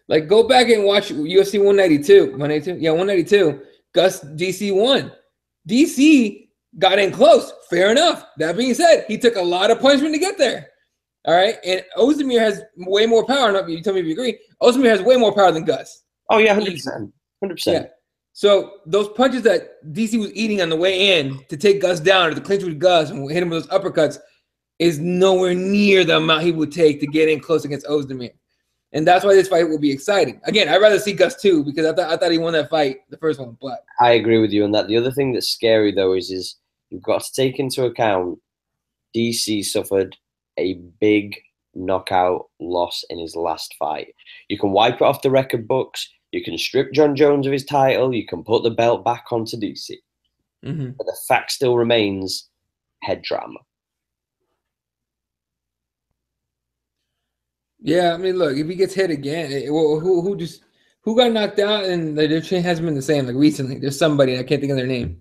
Like, go back and watch UFC 192. 192? Yeah, 192. Gus DC won. DC got in close. Fair enough. That being said, he took a lot of punishment to get there. All right? And Ozdemir has way more power. You tell me if you agree. Ozdemir has way more power than Gus. Oh, yeah, 100%. 100%. Yeah. So those punches that DC was eating on the way in to take Gus down or to clinch with Gus and hit him with those uppercuts is nowhere near the amount he would take to get in close against Ozdemir. And that's why this fight will be exciting. Again, I'd rather see Gus too because I thought he won that fight, the first one. But I agree with you on that. The other thing that's scary though is you've got to take into account DC suffered a big knockout loss in his last fight. You can wipe it off the record books. You can strip John Jones of his title. You can put the belt back onto DC. But the fact still remains head trauma. Yeah, I mean, look, if he gets hit again, who got knocked out and their chain hasn't been the same? Like recently, there's somebody I can't think of their name.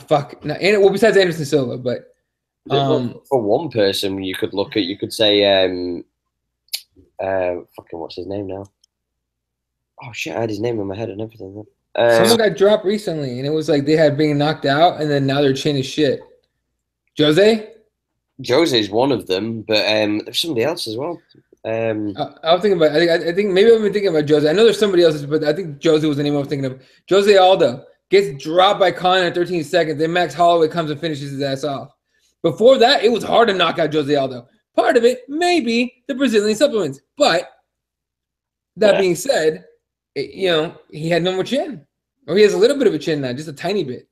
Fuck. No, well, besides Anderson Silva, but for one person, you could say, fucking what's his name now? Oh shit, I had his name in my head and everything. Someone got dropped recently, and it was like they had been knocked out, and then now their chin is shit. Jose is one of them, but there's somebody else as well. I was thinking about. I think maybe I've been thinking about Jose. I know there's somebody else, but I think Jose was the name I was thinking of. Jose Aldo gets dropped by Conor in 13 seconds. Then Max Holloway comes and finishes his ass off. Before that, it was hard to knock out Jose Aldo. Part of it, maybe the Brazilian supplements, but that being said, he had no more chin, or he has a little bit of a chin now, just a tiny bit.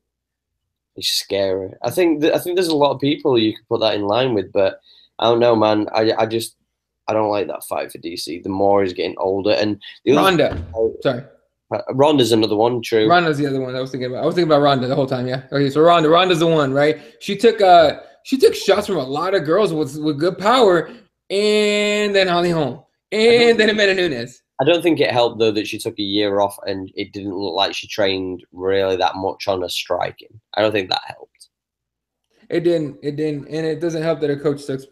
It's scary. I think there's a lot of people you could put that in line with, but I don't know, man. I don't like that fight for DC. The more he's getting older, and the Ronda. Sorry. Ronda's another one. True. Ronda's the other one I was thinking about. I was thinking about Ronda the whole time. Yeah. Okay. So Ronda's the one, right? She took shots from a lot of girls with good power, and then Holly Holm, and then Amanda Nunes. I don't think it helped though that she took a year off, and it didn't look like she trained really that much on her striking. I don't think that helped. It didn't, and it doesn't help that her coach sucks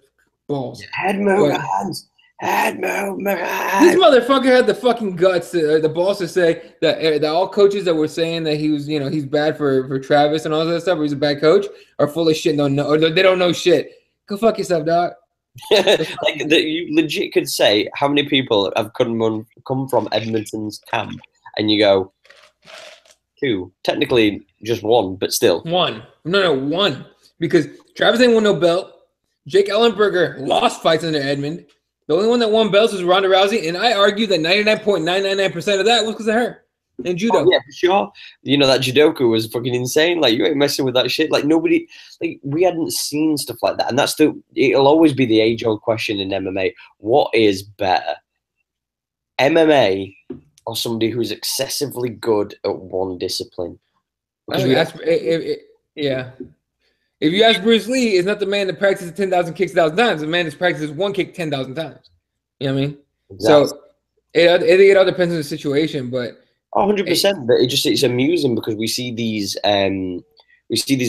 balls. Head movements. Head movements. This motherfucker had the fucking guts, the balls to say that all coaches that were saying that he was, he's bad for Travis and all that stuff, or he's a bad coach, are full of shit and don't know, or they don't know shit. Go fuck yourself, dog. You legit could say how many people have come from Edmonton's camp, and you go, 2, technically just 1, but still 1. No, 1, because Travis ain't won no belt. Jake Ellenberger lost fights under Edmond. The only one that won belts was Ronda Rousey, and I argue that 99.999% of that was because of her and judo. Oh, yeah, for sure. That judoka was fucking insane. Like, you ain't messing with that shit. Like, nobody, we hadn't seen stuff like that. And it'll always be the age-old question in MMA. What is better? MMA or somebody who's excessively good at one discipline? Yeah. If you ask Bruce Lee, it's not the man that practices 10,000 kicks 1,000 times. The man that practices one kick 10,000 times. You know what I mean? Exactly. So I think it all depends on the situation, but 100%. But it's amusing because we see these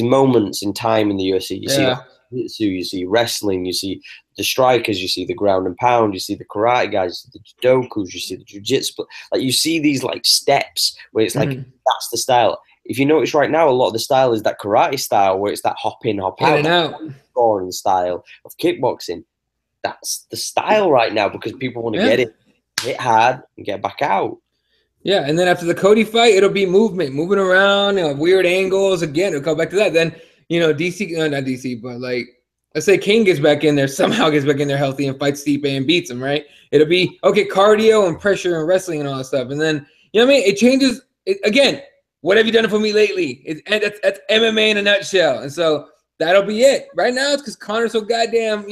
moments in time in the UFC. You see Jiu-Jitsu, you see wrestling, you see the strikers, you see the ground and pound, you see the karate guys, the judokas, you see the jiu-jitsu. Like, you see these like steps where it's like that's the style. If you notice right now, a lot of the style is that karate style where it's that hop in, hop out, scoring style of kickboxing. That's the style right now because people want to get it, hit hard, and get back out. Yeah, and then after the Cody fight, it'll be moving around, weird angles. Again, it'll go back to that. Then, DC, not DC, but like, let's say King somehow gets back in there healthy and fights Stipe and beats him, right? It'll be, okay, cardio and pressure and wrestling and all that stuff. And then, it changes. Again, what have you done for me lately? That's MMA in a nutshell. And so that'll be it. Right now, it's because Conor's so goddamn,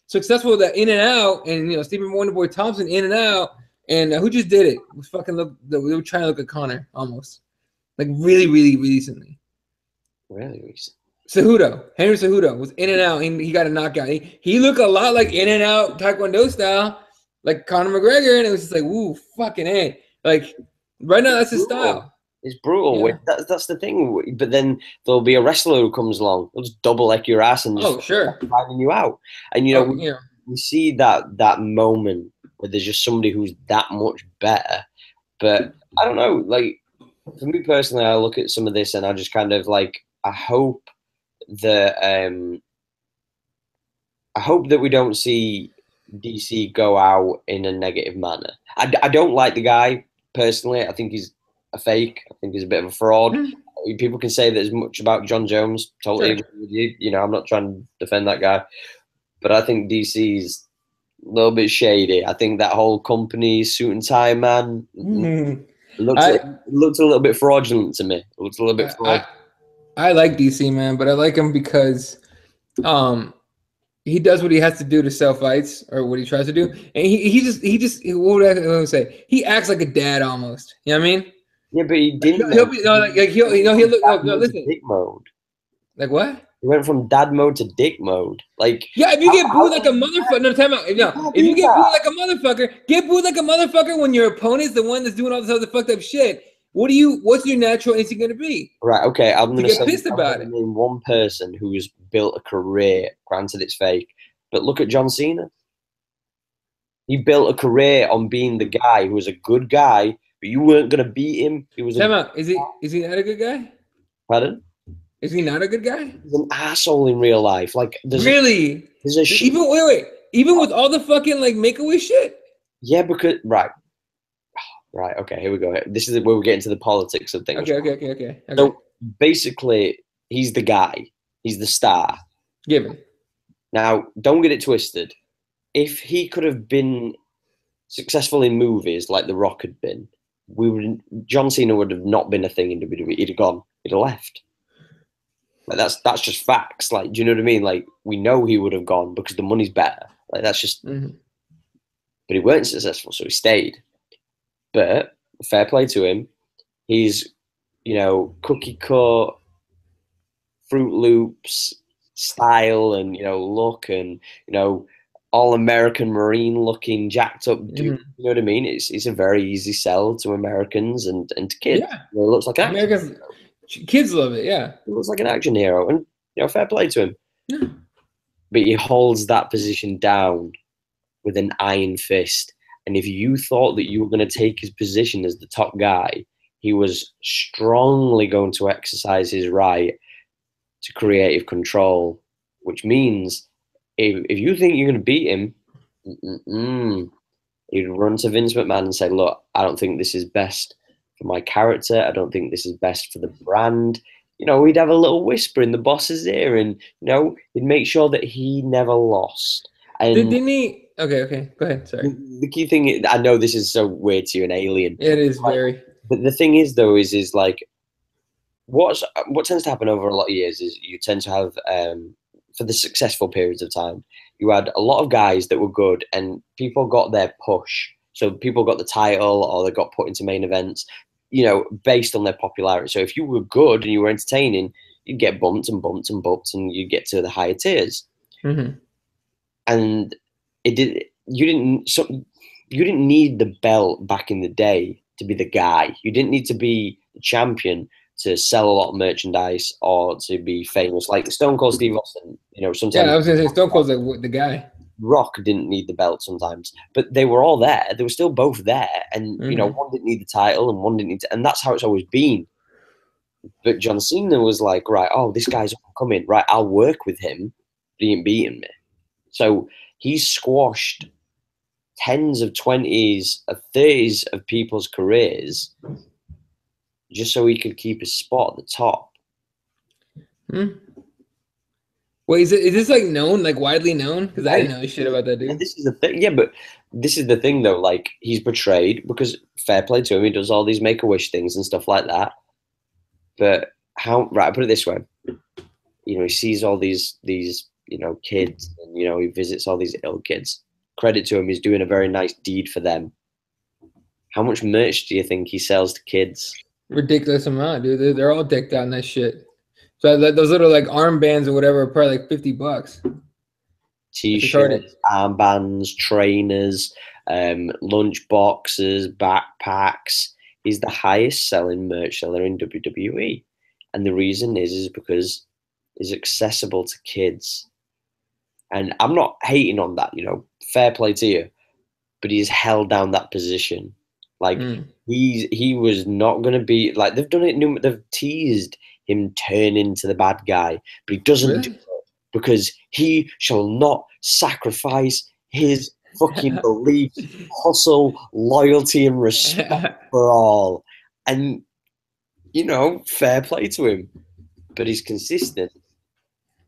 successful with that in and out. And, Stephen Wonderboy Thompson in and out. And who just did it? We were trying to look at Conor almost. Like really, really recently. Really recent. Henry Cejudo was in and out. He got a knockout. He looked a lot like in and out Taekwondo style, like Conor McGregor. And it was just like, ooh, fucking A. Like, right now, that's his style. It's brutal. Yeah. That's the thing. But then there'll be a wrestler who comes along. They'll just double leg your ass and just driving you out. And, we see that moment where there's just somebody who's that much better. But I don't know. Like, for me personally, I look at some of this and I just kind of like, I hope that we don't see DC go out in a negative manner. I don't like the guy personally. I think he's a fake. I think he's a bit of a fraud. People can say that as much about John Jones. Totally agree with you. I'm not trying to defend that guy. But I think DC's a little bit shady. I think that whole company suit and tie man looked a little bit fraudulent to me. It looks a little bit fraudulent. I like DC, man, but I like him because he does what he has to do to sell fights, or what he tries to do, and he just what would I say? He acts like a dad almost. You know what I mean? Yeah, but he didn't. He'll look. Listen. Dick mode. Like what? He went from dad mode to dick mode. Like, yeah, if you get booed like a motherfucker, no, time out. If you get booed like a motherfucker, get booed like a motherfucker when your opponent's the one that's doing all this other fucked up shit. What's your natural instinct going to be? Right, okay, I'm going to get pissed about it. Name one person who's built a career, granted it's fake, but look at John Cena. He built a career on being the guy who was a good guy, but you weren't going to beat him. He was time out. Is he not a good guy? Pardon? Is he not a good guy? He's an asshole in real life. Like, really? There's a even wait. even with all the fucking like Make-A-Wish shit. Yeah, because right. Okay, here we go. This is where we get into the politics of things. Okay. So basically, he's the guy. He's the star. Given. Now, don't get it twisted. If he could have been successful in movies like The Rock had been, John Cena would have not been a thing in WWE. He'd have gone. He'd have left. Like that's just facts. Like, do you know what I mean? Like, we know he would have gone because the money's better. Like, that's just. Mm-hmm. But he weren't successful, so he stayed. But fair play to him. He's, cookie cut, Fruit Loops style, and look, and all American Marine looking, jacked up dude. Mm-hmm. You know what I mean? It's a very easy sell to Americans and to kids. Yeah. It looks like an Americans, kids love it. Yeah, it looks like an action hero, and fair play to him. Yeah. But he holds that position down with an iron fist. And if you thought that you were going to take his position as the top guy, he was strongly going to exercise his right to creative control, which means if you think you're going to beat him, he'd run to Vince McMahon and say, look, I don't think this is best for my character. I don't think this is best for the brand. He'd have a little whisper in the boss's ear, and, he'd make sure that he never lost. And didn't he? Okay. Go ahead. Sorry. The key thing, I know this is so weird to you, an alien. It is very. But the thing is, though, is like, what tends to happen over a lot of years is you tend to have, for the successful periods of time, you had a lot of guys that were good, and people got their push. So people got the title, or they got put into main events, based on their popularity. So if you were good and you were entertaining, you'd get bumped and bumped and bumped, and you'd get to the higher tiers. Mm-hmm. And you didn't need the belt back in the day to be the guy. You didn't need to be the champion to sell a lot of merchandise or to be famous. Like Stone Cold Steve Austin, sometimes. Yeah, I was gonna say Stone Cold's like the guy. Rock didn't need the belt sometimes, but they were all there. They were still both there, and one didn't need the title and one didn't need and that's how it's always been. But John Cena was like, right, oh, this guy's coming, right? I'll work with him, but he ain't beating me. So he's squashed tens of 20s of 30s of people's careers just so he could keep his spot at the top. Wait, is this like known, like widely known? Because I didn't know shit about that dude. And this is the thing, yeah, but this is the thing though. Like, he's portrayed, because fair play to him, he does all these Make-A-Wish things and stuff like that. But I put it this way, he sees all these kids, and he visits all these ill kids. Credit to him, he's doing a very nice deed for them. How much merch do you think he sells to kids? Ridiculous amount, dude. They're all decked out in that shit. So those little like armbands or whatever are probably like $50. T-shirts, armbands, trainers, lunch boxes, backpacks. He's the highest selling merch seller in WWE. And the reason is because it's accessible to kids. And I'm not hating on that, fair play to you. But he's held down that position. Like, he was not going to be, like, they've teased him turning to the bad guy, but he doesn't do it because he shall not sacrifice his fucking belief, hustle, loyalty, and respect for all. And, fair play to him. But he's consistent.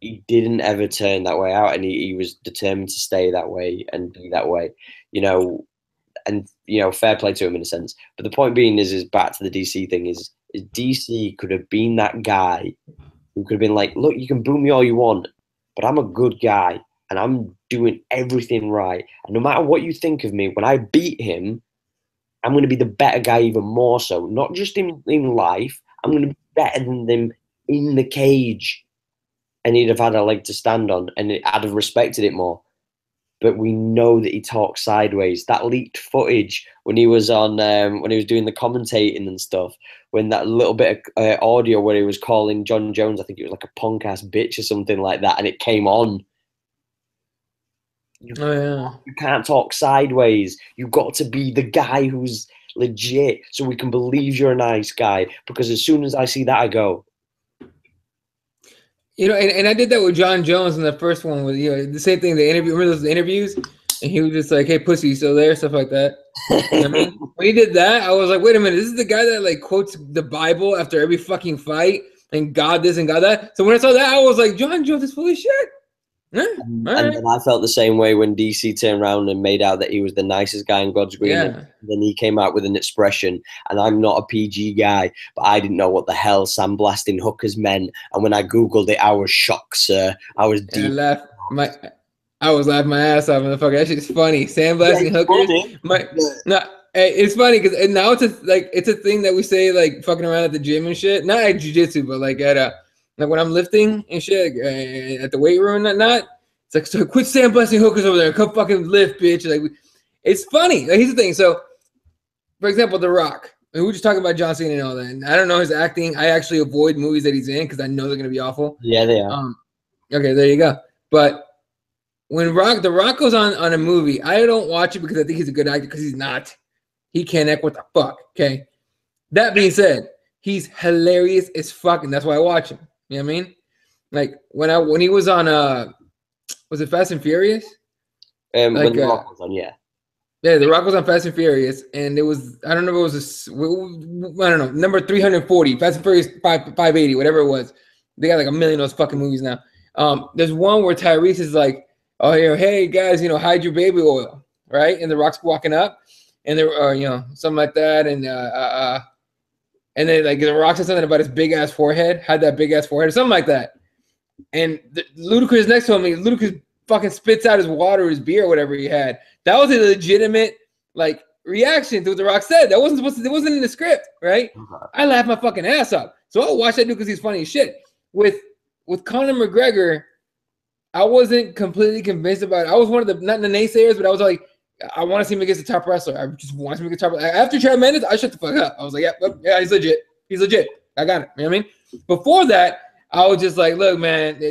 He didn't ever turn that way out, and he was determined to stay that way and be that way, and fair play to him in a sense. But the point being is back to the DC thing is DC could have been that guy who could have been like, look, you can boo me all you want, but I'm a good guy and I'm doing everything right. And no matter what you think of me, when I beat him, I'm going to be the better guy even more so. Not just in life, I'm going to be better than them in the cage. And he'd have had a leg to stand on, and I'd have respected it more. But we know that he talks sideways. That leaked footage when he was on, when he was doing the commentating and stuff, when that little bit of audio where he was calling John Jones, I think it was like a punk ass bitch or something like that, and it came on. You can't talk sideways. You've got to be the guy who's legit, so we can believe you're a nice guy. Because as soon as I see that, I go, You know, and I did that with John Jones in the first one with, you know, the same thing, the interview, remember those interviews? And he was just like, hey, pussy, you still there? Stuff like that. You know what I mean? When he did that, I was like, wait a minute, this is the guy that like quotes the Bible after every fucking fight and God this and God that. So when I saw that, I was like, John Jones is full of shit. And then I felt the same way when DC turned around and made out that he was the nicest guy in God's green. Yeah. Then he came out with an expression, and I'm not a PG guy, but I didn't know what the hell sandblasting hookers meant. And when I Googled it, I was shocked, sir. I was deep. I was laughing my ass off, motherfucker. That shit's funny. Sandblasting hookers. No, it's funny because now it's a thing that we say like fucking around at the gym and shit. Not at jiu-jitsu, but like at like when I'm lifting and shit at the weight room and not. It's like, so quit sandblasting hookers over there. Come fucking lift, bitch. Like, it's funny. Like, here's the thing. So, for example, The Rock. I mean, we were just talking about John Cena and all that. And I don't know his acting. I actually avoid movies that he's in because I know they're gonna be awful. Yeah, they are. Okay, there you go. But when The Rock goes on a movie, I don't watch it because I think he's a good actor because he's not. He can't act. What the fuck? Okay. That being said, he's hilarious as fuck, and that's why I watch him. You know what I mean? Like when he was on was it Fast and Furious? When The Rock was on, yeah. Yeah, The Rock was on Fast and Furious, and it was, I don't know if it was I don't know, number 340, Fast and Furious 580, whatever it was. They got like a million of those fucking movies now. There's one where Tyrese is like, oh, hey guys, you know, hide your baby oil, right? And The Rock's walking up, and there, you know, something like that, and then like The Rock said something about his big ass forehead, had that big ass forehead, or something like that. And Ludacris next to him, Ludacris fucking spits out his water, his beer, whatever he had. That was a legitimate like reaction to what The Rock said. That wasn't supposed to. It wasn't in the script, right? Okay. I laughed my fucking ass off. So I'll watch that dude because he's funny as shit. With Conor McGregor, I wasn't completely convinced about it. I was one of the not the naysayers, but I was like, I want to see him against a top wrestler. I just want to see him against a top wrestler. After Chad Mendes, I shut the fuck up. I was like, yeah, he's legit. He's legit. I got it. You know what I mean? Before that, I was just like, look, man,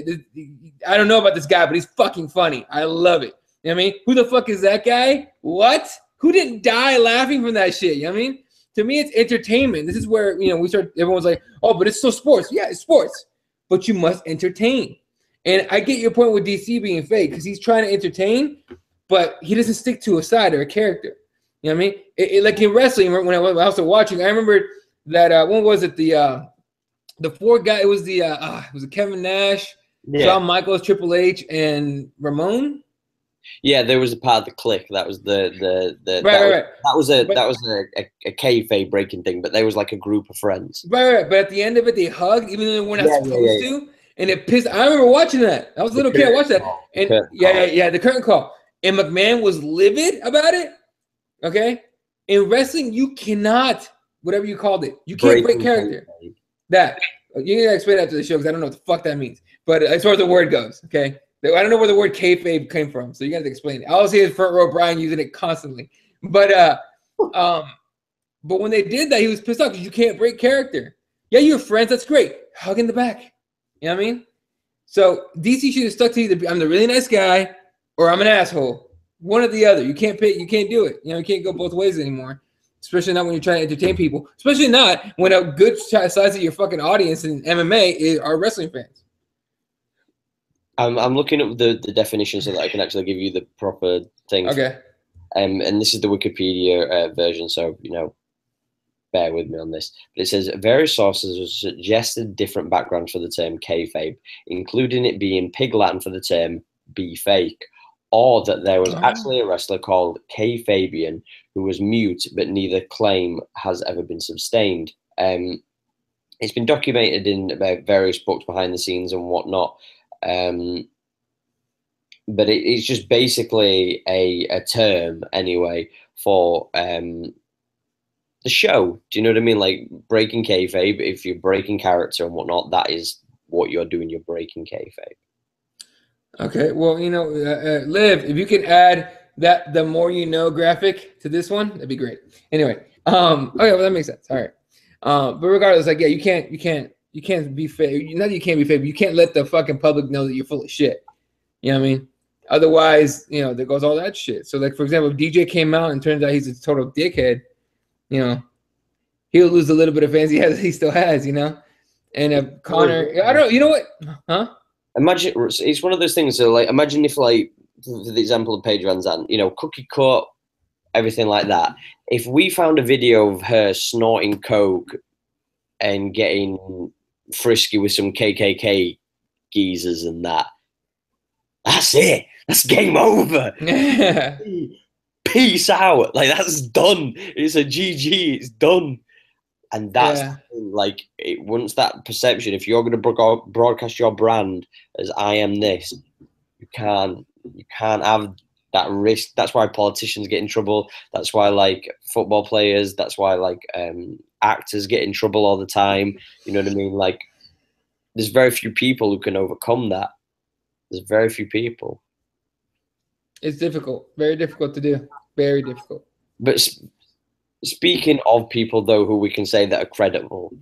I don't know about this guy, but he's fucking funny. I love it. You know what I mean? Who the fuck is that guy? What? Who didn't die laughing from that shit? You know what I mean? To me, it's entertainment. This is where, you know, everyone's like, oh, but it's still sports. Yeah, it's sports. But you must entertain. And I get your point with DC being fake because he's trying to entertain, but he doesn't stick to a side or a character. You know what I mean? Like in wrestling, when I was watching, I remember that, when was it? The four guy, it was Kevin Nash, Shawn Michaels, Triple H, and Ramon. Yeah, there was a part of the clique. That was right. That was a kayfabe breaking thing, but there was like a group of friends. Right. But at the end of it, they hugged, even though they weren't supposed to. And it pissed. I remember watching that. I was a little kid. I watched that. And the curtain call. And McMahon was livid about it. Okay. In wrestling, you cannot, whatever you called it, you can't break character. That you gotta explain that to the show because I don't know what the fuck that means. But as far as the word goes, okay, I don't know where the word kayfabe came from, so you gotta explain it. I always see his front row Brian using it constantly. But when they did that, he was pissed off because you can't break character. Yeah, you're friends. That's great. Hug in the back. You know what I mean? So DC should have stuck to either I'm the really nice guy or I'm an asshole. One or the other. You can't pick. You can't do it. You know, you can't go both ways anymore. Especially not when you're trying to entertain people. Especially not when a good size of your fucking audience in MMA are wrestling fans. I'm looking up the definition so that I can actually give you the proper thing. Okay. And this is the Wikipedia version, so, you know, bear with me on this. But it says, various sources have suggested different backgrounds for the term kayfabe, including it being pig Latin for the term be fake, or that there was actually a wrestler called Kay Fabian who was mute, but neither claim has ever been sustained. It's been documented in various books behind the scenes and whatnot. But it's just basically a term anyway for the show. Do you know what I mean? Like breaking kayfabe, if you're breaking character and whatnot, that is what you're doing. You're breaking kayfabe. Okay, well, you know, Liv, if you can add that the more you know graphic to this one, that'd be great. Anyway, okay, well that makes sense. All right, but regardless, like, yeah, you can't be fake. Not that you can't be fake, but you can't let the fucking public know that you're full of shit. You know what I mean? Otherwise, you know, there goes all that shit. So, like, for example, if DJ came out and turns out he's a total dickhead, you know, he'll lose a little bit of fans he still has, you know. And if Connor, I don't, you know what, huh? imagine it's one of those things. So, like, imagine if, like, for the example of Paige Van Zandt, you know, cookie cut, everything like that. If we found a video of her snorting coke and getting frisky with some KKK geezers and that's it. That's game over. Peace out. Like, that's done. It's a GG. It's done. And that's like, once that perception, if you're going to broadcast your brand as I am this, you can't have that risk. That's why politicians get in trouble. That's why, like, football players, that's why, like, actors get in trouble all the time. You know what I mean? Like, there's very few people who can overcome that. There's very few people. It's difficult. Very difficult to do. Very difficult. But speaking of people, though, who we can say that are credible,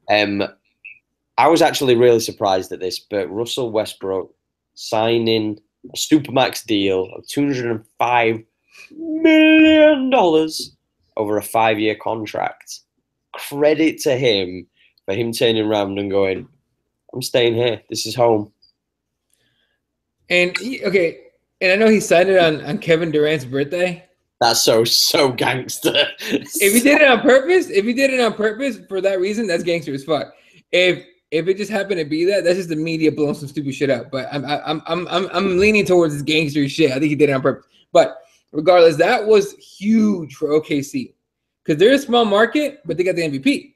I was actually really surprised at this, but Russell Westbrook signing a Supermax deal of $205 million over a 5-year contract. Credit to him for him turning around and going, I'm staying here. This is home. And and I know he signed it on Kevin Durant's birthday. That's so gangster. If he did it on purpose for that reason, that's gangster as fuck. If it just happened to be that's just the media blowing some stupid shit up. But I'm leaning towards this gangster shit. I think he did it on purpose. But regardless, that was huge for OKC because they're a small market, but they got the MVP.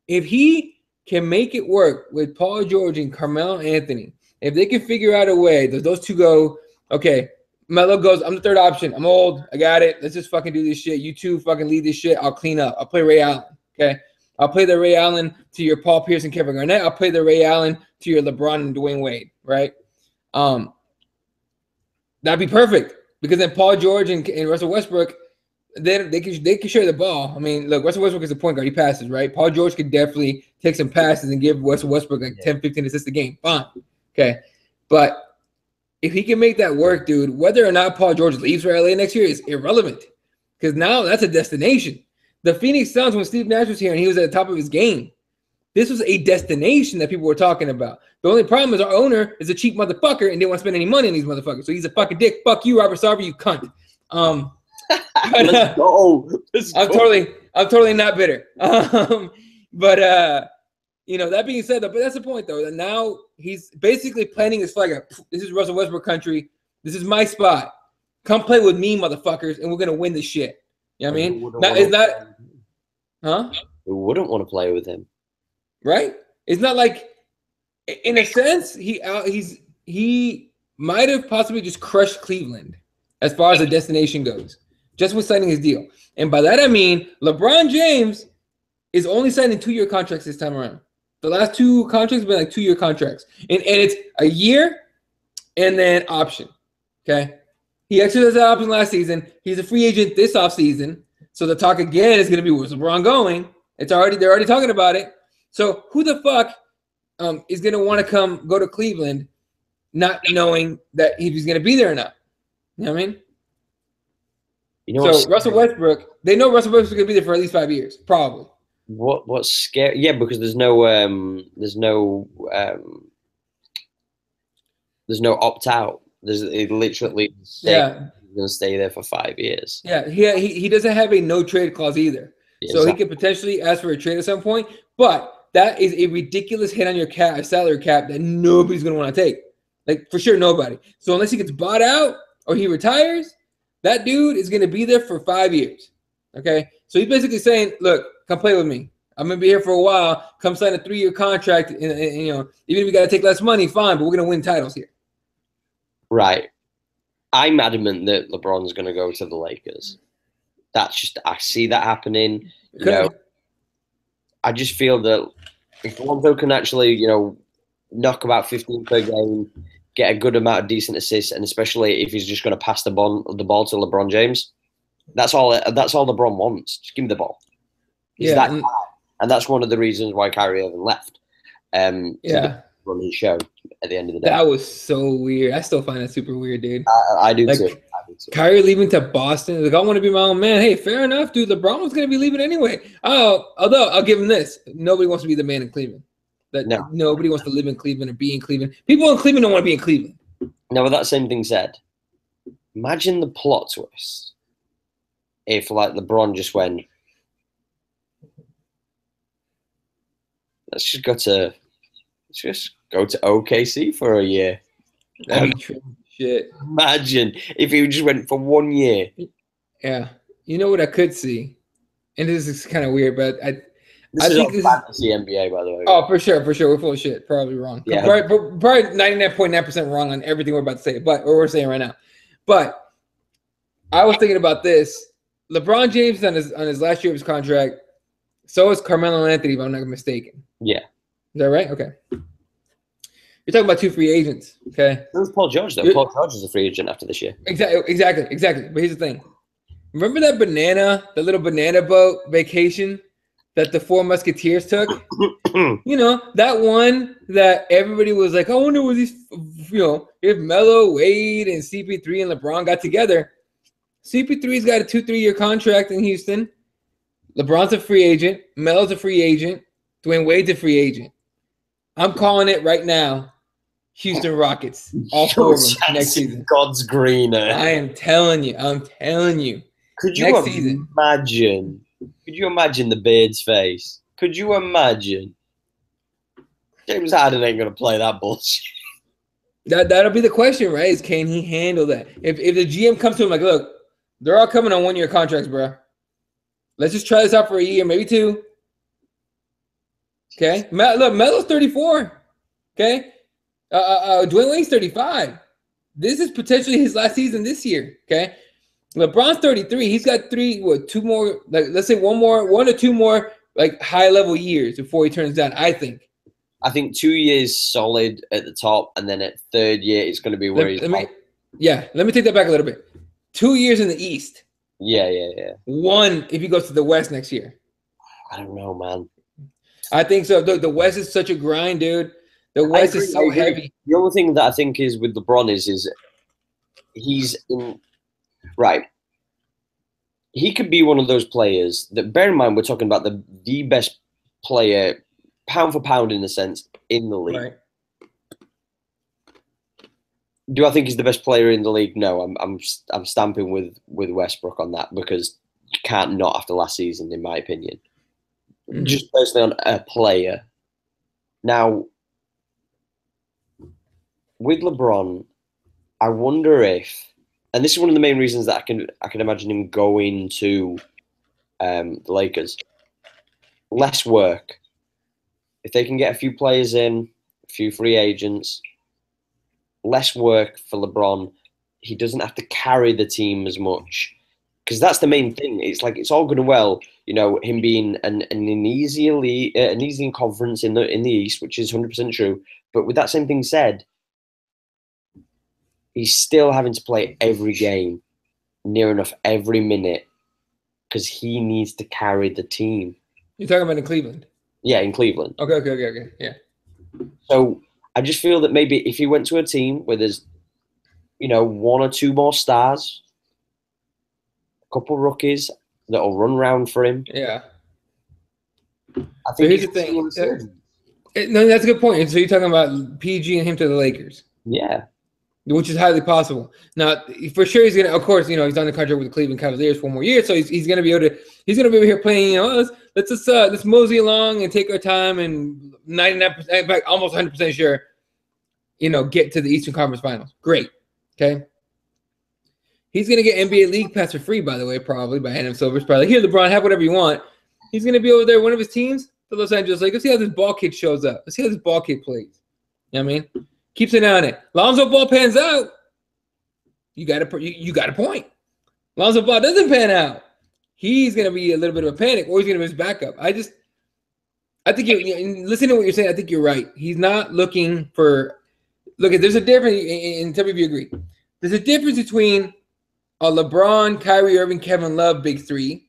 If he can make it work with Paul George and Carmelo Anthony, if they can figure out a way that those two go, okay, Melo goes, I'm the third option. I'm old. I got it. Let's just fucking do this shit. You two fucking lead this shit. I'll clean up. I'll play Ray Allen. Okay. I'll play the Ray Allen to your Paul Pierce and Kevin Garnett. I'll play the Ray Allen to your LeBron and Dwayne Wade. Right. That'd be perfect because then Paul George and Russell Westbrook, they can share the ball. I mean, look, Russell Westbrook is a point guard. He passes, right? Paul George could definitely take some passes and give Russell Westbrook like 10, 15 assists a game. Fine. Okay. But if he can make that work, dude, whether or not Paul George leaves for LA next year is irrelevant because now that's a destination. The Phoenix Suns, when Steve Nash was here and he was at the top of his game, this was a destination that people were talking about. The only problem is our owner is a cheap motherfucker and didn't want to spend any money on these motherfuckers. So he's a fucking dick. Fuck you, Robert Sarver, you cunt. Let's go. I'm totally not bitter. You know, that being said, though, but that's the point, though, that now he's basically planting his flag up. This is Russell Westbrook country. This is my spot. Come play with me, motherfuckers, and we're going to win this shit. You know what I mean? It's not, huh? Who wouldn't want to play with him? Right? It's not like, in a sense, he might have possibly just crushed Cleveland as far as the destination goes, just with signing his deal. And by that, I mean LeBron James is only signing 2-year contracts this time around. The last 2 contracts have been like 2-year contracts. And it's a year and then option. Okay. He exercised that option last season. He's a free agent this offseason. So the talk again is going to be, where's LeBron going? They're already talking about it. So who the fuck is going to want to go to Cleveland not knowing that if he's going to be there or not? You know what I mean? So Russell Westbrook, they know Russell Westbrook's going to be there for at least 5 years, probably. What's scary? Yeah, because there's no opt out. It literally going to stay there for 5 years. Yeah, he doesn't have a no trade clause either, so he could potentially ask for a trade at some point. But that is a ridiculous hit on your salary cap that nobody's going to want to take. Like, for sure, nobody. So unless he gets bought out or he retires, that dude is going to be there for 5 years. Okay, so he's basically saying, look, come play with me. I'm going to be here for a while. Come sign a 3-year contract. And, you know, even if we got to take less money, fine, but we're going to win titles here. Right. I'm adamant that LeBron's going to go to the Lakers. That's just, I see that happening. You know, I just feel that if Lonzo can actually, you know, knock about 15 per game, get a good amount of decent assists, and especially if he's just going to pass the ball to LeBron James, that's all LeBron wants. Just give me the ball. He's that guy. And that's one of the reasons why Kyrie Irving left. Run his show at the end of the day. That was so weird. I still find that super weird, dude. I do too. Kyrie leaving to Boston. Like, I want to be my own man. Hey, fair enough, dude. LeBron was going to be leaving anyway. Oh, although I'll give him this. Nobody wants to be the man in Cleveland. that nobody wants to live in Cleveland or be in Cleveland. People in Cleveland don't want to be in Cleveland. Now, with that same thing said, imagine the plot twist if, like, LeBron just went, let's just go to OKC for a year. That'd be true. Shit. Imagine if he just went for 1 year. Yeah. You know what I could see? And this is kind of weird, but I think this fantasy NBA, by the way. Oh, for sure. We're full of shit. Probably wrong. Yeah. Probably 99.9% wrong on everything we're about to say, or we're saying right now. But I was thinking about this. LeBron James on his last year of his contract. So is Carmelo Anthony, if I'm not mistaken. Yeah. Is that right? Okay. You're talking about 2 free agents. Okay. Who's Paul George though? Paul George is a free agent after this year. Exactly. But here's the thing. Remember that the little banana boat vacation that the 4 Musketeers took? You know, that one that everybody was like, I wonder what these, if Melo, Wade, and CP3 and LeBron got together. CP3's got a 2-3 year contract in Houston. LeBron's a free agent. Melo's a free agent. Dwayne Wade's a free agent. I'm calling it right now. Houston Rockets. All 4 of them next season. God's greener. I am telling you. Could you imagine? Could you imagine the Beard's face? Could you imagine? James Harden ain't gonna play that bullshit. That'll be the question, right? Is can he handle that? If the GM comes to him like, look, they're all coming on 1 year contracts, bro. Let's just try this out for a year, maybe 2. Okay. Look, Melo's 34. Okay. Dwayne Wade's 35. This is potentially his last season this year. Okay. LeBron's 33. He's got 2 more, like let's say 1 or 2 more like high level years before he turns down. I think 2 years solid at the top, and then at 3rd year it's going to be where let me take that back a little bit. 2 years in the East. Yeah. 1 if he goes to the West next year. I don't know, man. I think so. The West is such a grind, dude. The West is so heavy. The only thing that I think is with LeBron is he's in right. He could be one of those players that, bear in mind, we're talking about the best player, pound for pound, in a sense, in the league. Right. Do I think he's the best player in the league? No, I'm stamping with Westbrook on that, because you can't not after last season, in my opinion. Mm-hmm. Just personally on a player. Now, with LeBron, I wonder if, and this is one of the main reasons that I can imagine him going to the Lakers. Less work. If they can get a few players in, a few free agents, less work for LeBron. He doesn't have to carry the team as much, because that's the main thing. It's like, it's all good and well, him being an easy conference in the East, which is 100% true. But with that same thing said, he's still having to play every game, near enough every minute, because he needs to carry the team. You're talking about in Cleveland? Yeah, in Cleveland. Okay. Yeah. So I just feel that maybe if he went to a team where there's, 1 or 2 more stars, a couple rookies that'll run around for him. Yeah. I think here's the thing. No, that's a good point. So you're talking about PG and him to the Lakers. Yeah. Which is highly possible. Now, for sure, he's gonna. Of course, he's on the contract with the Cleveland Cavaliers for 1 more year, so he's gonna be able to. He's gonna be over here playing. Let's mosey along and take our time, and 99%, in fact, almost 100% sure, get to the Eastern Conference Finals. Great, okay. He's gonna get NBA League Pass for free, by the way, probably by Adam Silver's. Probably here, LeBron, have whatever you want. He's gonna be over there. One of his teams, the Los Angeles Lakers. Let's see how this ball kid shows up. Let's see how this ball kid plays. You know what I mean? Keeps an eye on it. Lonzo Ball pans out. You got a point. Lonzo Ball doesn't pan out. He's gonna be a little bit of a panic, or he's gonna miss backup. I think listen to what you're saying. I think you're right. He's not looking for. Look, there's a difference, and tell me if you agree. There's a difference between a LeBron, Kyrie Irving, Kevin Love big 3,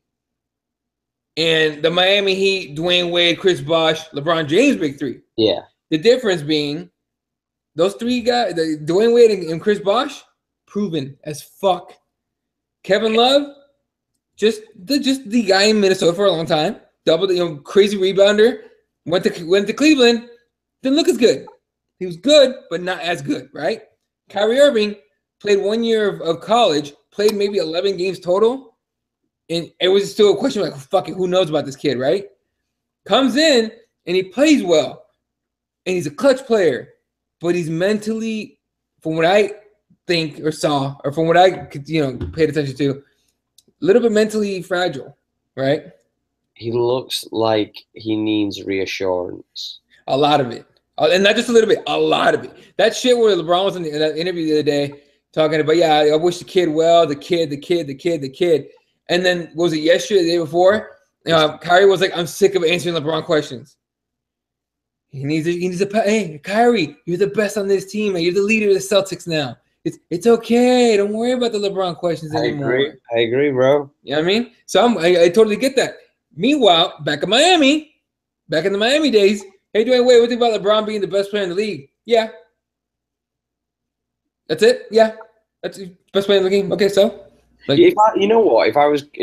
and the Miami Heat, Dwayne Wade, Chris Bosh, LeBron James big 3. Yeah. The difference being, those 3 guys, Dwayne Wade and Chris Bosh, proven as fuck. Kevin Love, just the guy in Minnesota for a long time. Crazy rebounder. Went to Cleveland. Didn't look as good. He was good, but not as good, right? Kyrie Irving played 1 year of college, played maybe 11 games total, and it was still a question like, fuck it, who knows about this kid, right? Comes in, and he plays well, and he's a clutch player, but he's mentally, from what I think or saw, or from what I could, paid attention to, a little bit mentally fragile, right? He looks like he needs reassurance. A lot of it. And not just a little bit, a lot of it. That shit where LeBron was in that interview the other day talking about, yeah, I wish the kid well, the kid. And then, was it yesterday, the day before? Kyrie was like, I'm sick of answering LeBron questions. He needs hey, Kyrie, you're the best on this team, and you're the leader of the Celtics now. It's okay. Don't worry about the LeBron questions anymore. I agree, bro. You know what I mean? So I totally get that. Meanwhile, back in the Miami days, hey, Dwayne Wade, what do you think about LeBron being the best player in the league? Yeah. That's it? Yeah. That's the best player in the game. Okay, so? You know what? If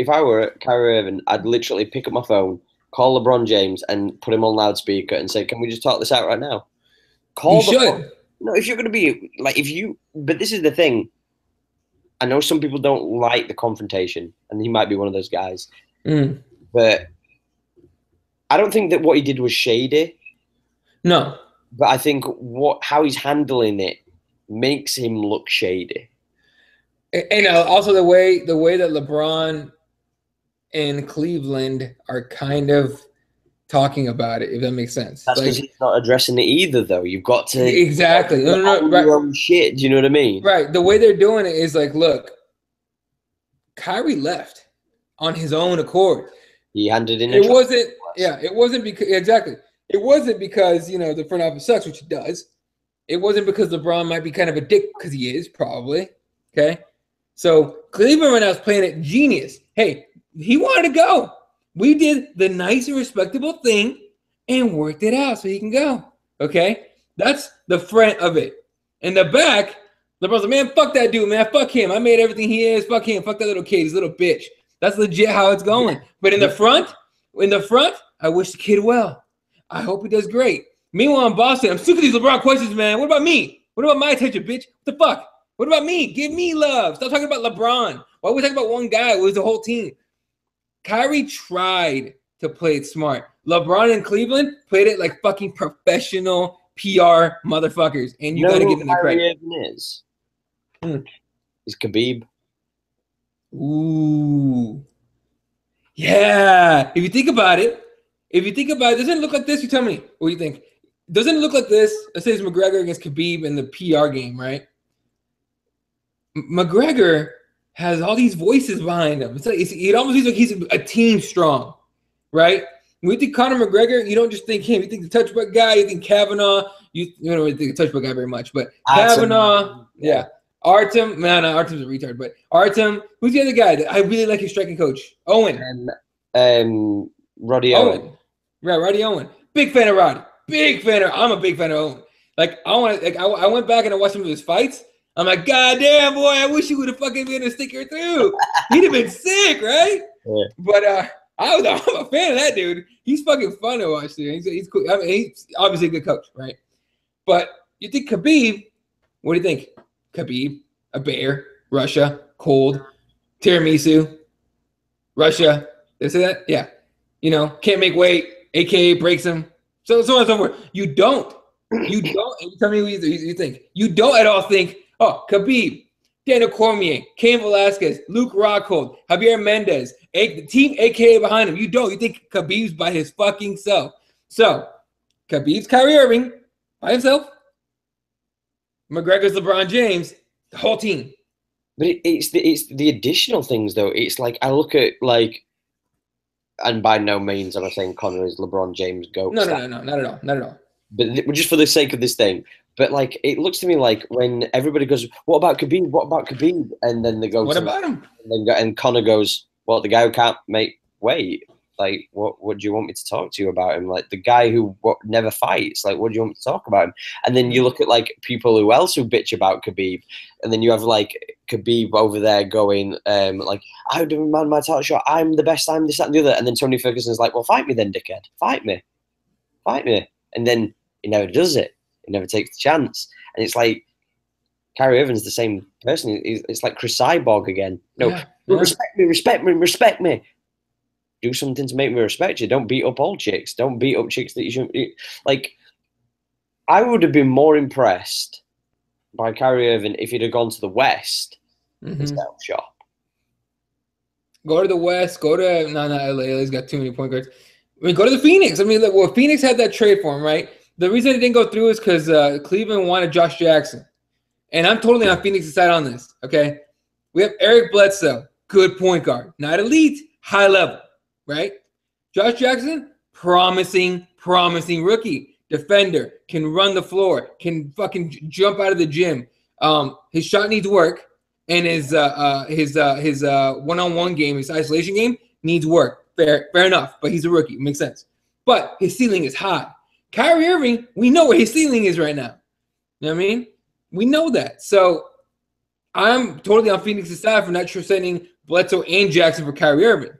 I were Kyrie Irving, I'd literally pick up my phone, call LeBron James, and put him on loudspeaker and say, "Can we just talk this out right now?" You should. No, if you're going to be like, but this is the thing. I know some people don't like the confrontation, and he might be one of those guys. But I don't think that what he did was shady. No. But I think how he's handling it makes him look shady. And also the way that LeBron and Cleveland are kind of talking about it, if that makes sense. That's because he's not addressing it either, though. You've got to exactly no, right. Your own shit. Do you know what I mean? Right. The way they're doing it is like, look, Kyrie left on his own accord. He handed in. It wasn't because exactly. It wasn't because the front office sucks, which it does. It wasn't because LeBron might be kind of a dick, because he is probably. Okay. So Cleveland right now is playing it genius. Hey, he wanted to go. We did the nice and respectable thing and worked it out so he can go. Okay? That's the front of it. In the back, LeBron's like, man, fuck that dude, man. Fuck him. I made everything he is. Fuck him. Fuck that little kid. He's a little bitch. That's legit how it's going. But in the front, I wish the kid well. I hope he does great. Meanwhile, in Boston, I'm sick of these LeBron questions, man. What about me? What about my attention, bitch? What the fuck? What about me? Give me love. Stop talking about LeBron. Why are we talking about one guy? It was the whole team. Kyrie tried to play it smart. LeBron in Cleveland played it like fucking professional PR motherfuckers. And you got to give them the credit. Is Khabib. Ooh. Yeah. If you think about it, doesn't it look like this? You tell me. What do you think? Doesn't it look like this? Let's say it's McGregor against Khabib in the PR game, right? McGregor has all these voices behind him. It almost seems like he's a team strong, right? When you think Conor McGregor, you don't just think him. You think the touchback guy. You think Kavanaugh. You don't really think the touchback guy very much, but Kavanaugh, yeah. Artem, Artem's a retard, but Artem. Who's the other guy that I really like his striking coach? Owen. Roddy Owen. Yeah, Roddy Owen. Big fan of Roddy. I'm a big fan of Owen. Like I went back and I watched some of his fights. I'm like, God damn, boy, I wish he would have fucking been a sticker through. He'd have been sick, right? Yeah. But I'm a fan of that dude. He's fucking fun to watch, dude. He's cool. I mean, he's obviously a good coach, right? But you think Khabib, what do you think? Khabib, a bear, Russia, cold, tiramisu, Russia. Did I say that? Yeah. Can't make weight, aka breaks him. So on and so forth. You don't. And you tell me who you think. You don't at all think, oh, Khabib, Daniel Cormier, Cain Velasquez, Luke Rockhold, Javier Mendez, the team AKA behind him. You don't. You think Khabib's by his fucking self. So, Khabib's Kyrie Irving by himself. McGregor's LeBron James, the whole team. But it's the additional things, though. It's like, I look at, like, and by no means am I saying Conor is LeBron James' GOAT. No, not at all. But just for the sake of this thing. But, like, it looks to me like when everybody goes, what about Khabib? What about Khabib? And then they go, what about him? And Conor goes, well, the guy who can't make weight. Like, what do you want me to talk to you about him? Like, the guy who never fights. Like, what do you want me to talk about him? And then you look at, like, people who bitch about Khabib. And then you have, like, Khabib over there going, like, I demand my title shot. I'm the best. I'm this, that, and the other. And then Tony Ferguson's like, well, fight me then, dickhead. Fight me. And then he never does it. He never takes the chance. And it's like Kyrie Irving's the same person. It's like Chris Cyborg again. Respect me. Do something to make me respect you. Don't beat up all chicks. Don't beat up chicks that you shouldn't. Like, I would have been more impressed by Kyrie Irving if he'd have gone to the West instead of shop. Go to the West. Go to LA. LA's got too many point guards. I mean, go to the Phoenix. I mean, look, well, Phoenix had that trade for him, right? The reason it didn't go through is because Cleveland wanted Josh Jackson. And I'm totally on Phoenix's side on this, okay? We have Eric Bledsoe, good point guard. Not elite, high level, right? Josh Jackson, promising rookie. Defender, can run the floor, can fucking jump out of the gym. His shot needs work, and his one-on-one game, his isolation game, needs work. Fair enough, but he's a rookie. It makes sense. But his ceiling is high. Kyrie Irving, we know where his ceiling is right now. You know what I mean? We know that. So I'm totally on Phoenix's side for not sending Bledsoe and Jackson for Kyrie Irving.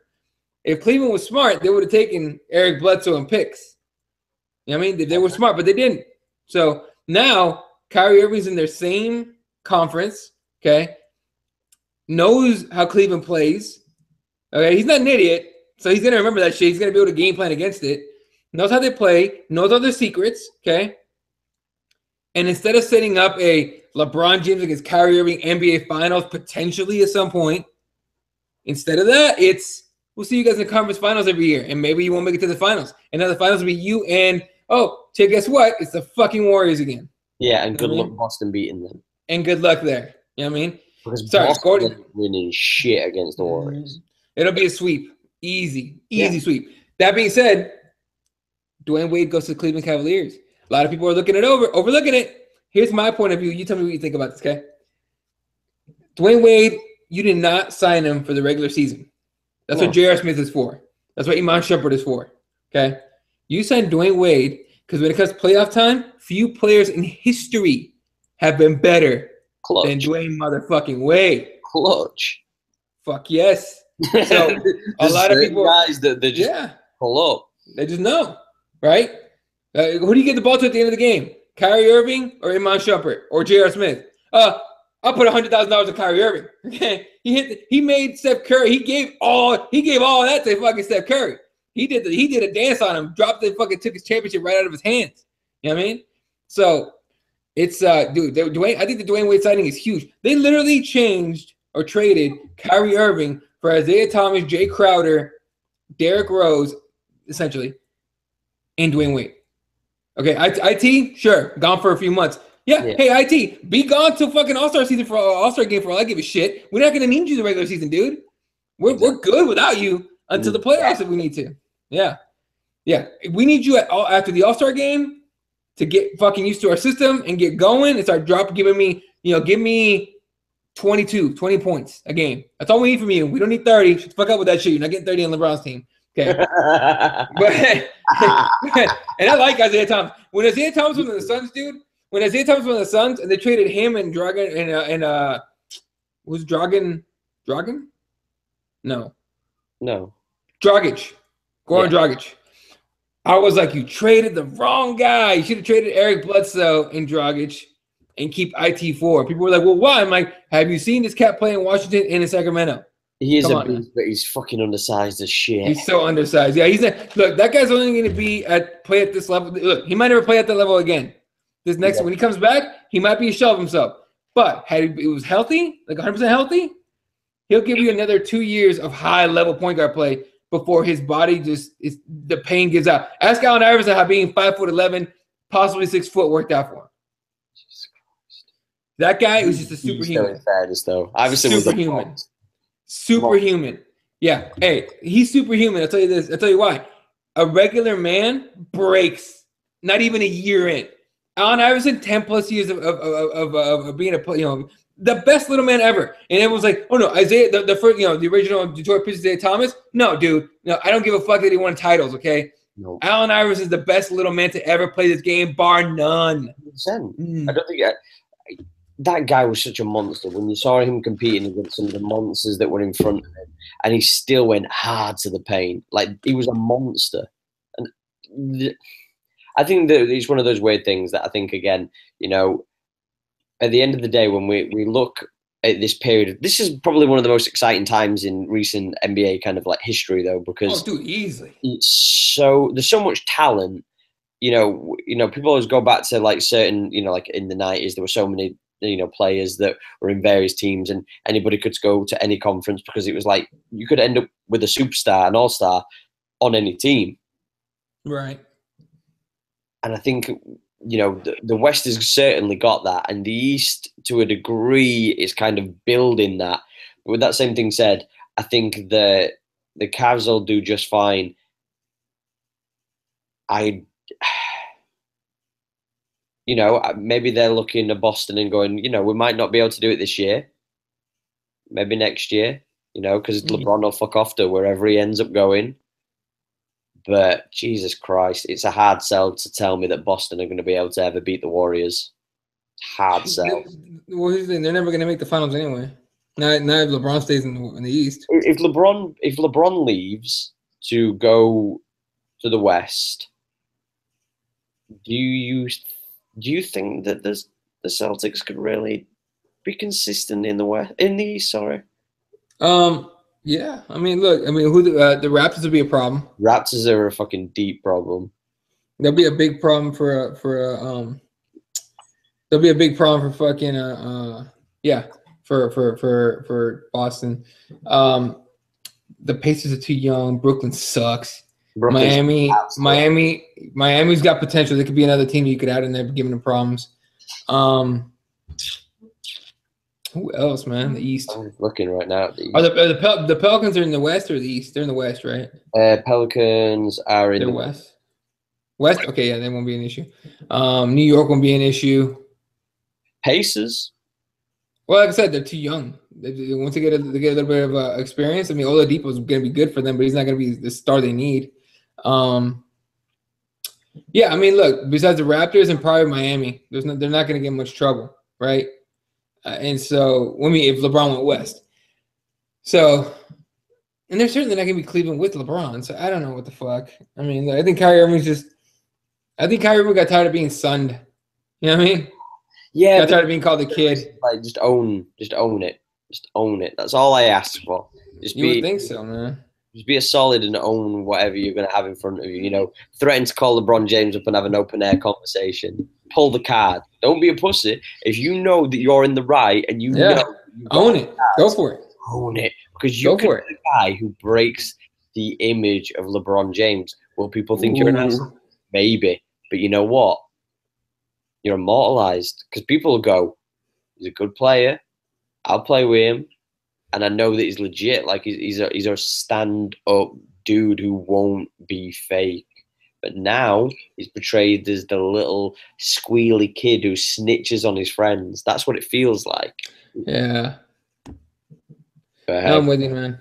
If Cleveland was smart, they would have taken Eric Bledsoe and picks. You know what I mean? They were smart, but they didn't. So now Kyrie Irving's in their same conference, okay? Knows how Cleveland plays. Okay, he's not an idiot, so he's going to remember that shit. He's going to be able to game plan against it. Knows how they play, knows all their secrets, okay? And instead of setting up a LeBron James against Kyrie Irving NBA Finals potentially at some point, instead of that, it's we'll see you guys in the conference finals every year, and maybe you won't make it to the finals. And now the finals will be you and, guess what? It's the fucking Warriors again. Yeah, and good luck Boston beating them. And good luck there. You know what I mean? Because Boston isn't winning shit against the Warriors. It'll be a sweep. Easy sweep. That being said, Dwayne Wade goes to the Cleveland Cavaliers. A lot of people are overlooking it. Here's my point of view. You tell me what you think about this, okay? Dwayne Wade, you did not sign him for the regular season. That's what J.R. Smith is for. That's what Iman Shumpert is for, okay? You signed Dwayne Wade because when it comes to playoff time, few players in history have been better than Dwayne motherfucking Wade. Clutch. Fuck yes. So a lot of people guys that they just pull up. They just know, right? Who do you get the ball to at the end of the game? Kyrie Irving or Iman Shumpert or J.R. Smith? I'll put $100,000 on Kyrie Irving. Okay, he made Steph Curry. He gave all that to fucking Steph Curry. He did a dance on him, dropped it, fucking took his championship right out of his hands. You know what I mean? So it's Dwayne. I think the Dwayne Wade signing is huge. They literally changed or traded Kyrie Irving for Isaiah Thomas, Jay Crowder, Derrick Rose, essentially, and Dwayne Wade. Okay, IT, sure, gone for a few months. Yeah, hey, IT, be gone till fucking All-Star season for All-Star game for all I give a shit. We're not going to need you the regular season, dude. We're good without you until the playoffs if we need to. Yeah. We need you after the All-Star game to get fucking used to our system and get going and start give me 20 points a game. That's all we need from you. We don't need 30. Shut the fuck up with that shit. You're not getting 30 on LeBron's team. Okay. And I like Isaiah Thomas. When Isaiah Thomas was in the Suns, dude, and they traded him and Dragon and was Dragon? No. Dragic. Goran Dragic. I was like, you traded the wrong guy. You should have traded Eric Bledsoe and Dragic and keep IT4. People were like, well, why? I'm like, have you seen this cat play in Washington and in Sacramento? He is a beast, but he's fucking undersized as shit. He's so undersized. Yeah, look, that guy's only going to play at this level. Look, he might never play at that level again. When he comes back, he might be a shell of himself. But had he was healthy, like 100% healthy, he'll give you another 2 years of high-level point guard play before his body the pain gives out. Ask Allen Iverson how being 5'11", possibly 6 foot worked out for him. Jesus Christ. That guy was just a superhuman. He's fairness, though. Iverson was superhuman. Yeah. Hey, he's superhuman. I'll tell you this. I'll tell you why. A regular man breaks not even a year in. Allen Iverson, 10 plus years of being the best little man ever. And everyone's like, oh no, Isaiah, the first, the original Detroit Pistons, Isaiah Thomas. No, dude. No, I don't give a fuck that he won titles, okay? No. Allen Iverson is the best little man to ever play this game, bar none. 100%. I don't think that guy was such a monster. When you saw him competing against some of the monsters that were in front of him, and he still went hard to the paint. Like, he was a monster. And I think that it's one of those weird things that I think, again, you know, at the end of the day, when we look at this period, this is probably one of the most exciting times in recent NBA kind of like history, though, because dude, easily. There's so much talent. You know, people always go back to like certain, you know, like in the 90s, there were so many, you know, players that were in various teams, and anybody could go to any conference because it was like you could end up with a superstar, an all-star on any team. Right. And I think, you know, the West has certainly got that, and the East, to a degree, is kind of building that. But with that same thing said, I think the Cavs will do just fine. You know, maybe they're looking at Boston and going, you know, we might not be able to do it this year. Maybe next year, you know, because LeBron will fuck off to wherever he ends up going. But Jesus Christ, it's a hard sell to tell me that Boston are going to be able to ever beat the Warriors. Hard sell. Well, they're never going to make the finals anyway. Not if LeBron stays in the East. If LeBron leaves to go to the West, do you think that the Celtics could really be consistent in the East? Sorry. Yeah. I mean, look. I mean, who the Raptors would be a problem. Raptors are a fucking deep problem. There'll be a big problem for There'll be a big problem for fucking for Boston. The Pacers are too young. Brooklyn sucks. Miami's got potential. There could be another team you could add in there, giving them problems. Who else, man? The East. I'm looking right now. The Pelicans are in the West or the East? They're in the West, right? Pelicans are in the West. West? Okay, yeah, they won't be an issue. New York won't be an issue. Pacers? Well, like I said, they're too young. Once they get a little bit of experience, I mean, Oladipo is going to be good for them, but he's not going to be the star they need. Yeah, I mean, look, besides the Raptors and probably Miami, they're not going to get much trouble, right? And so, if LeBron went west. So, and they're certainly not going to be Cleveland with LeBron, so I don't know what the fuck. I mean, I think Kyrie Irving got tired of being sunned. You know what I mean? Yeah. Got tired of being called the kid. Like, just own it. Just own it. That's all I ask for. You would think so, man. Just be a solid and own whatever you're going to have in front of you. You know, threaten to call LeBron James up and have an open air conversation. Pull the card. Don't be a pussy. If you know that you're in the right and you know, own it. Go for it. Own it, because you could be the guy who breaks the image of LeBron James. Will people think you're an asshole? Maybe, but you know what? You're immortalized, because people will go, he's a good player. I'll play with him. And I know that he's legit. Like, he's a stand-up dude who won't be fake. But now he's portrayed as the little squealy kid who snitches on his friends. That's what it feels like. Yeah. I'm with you, man.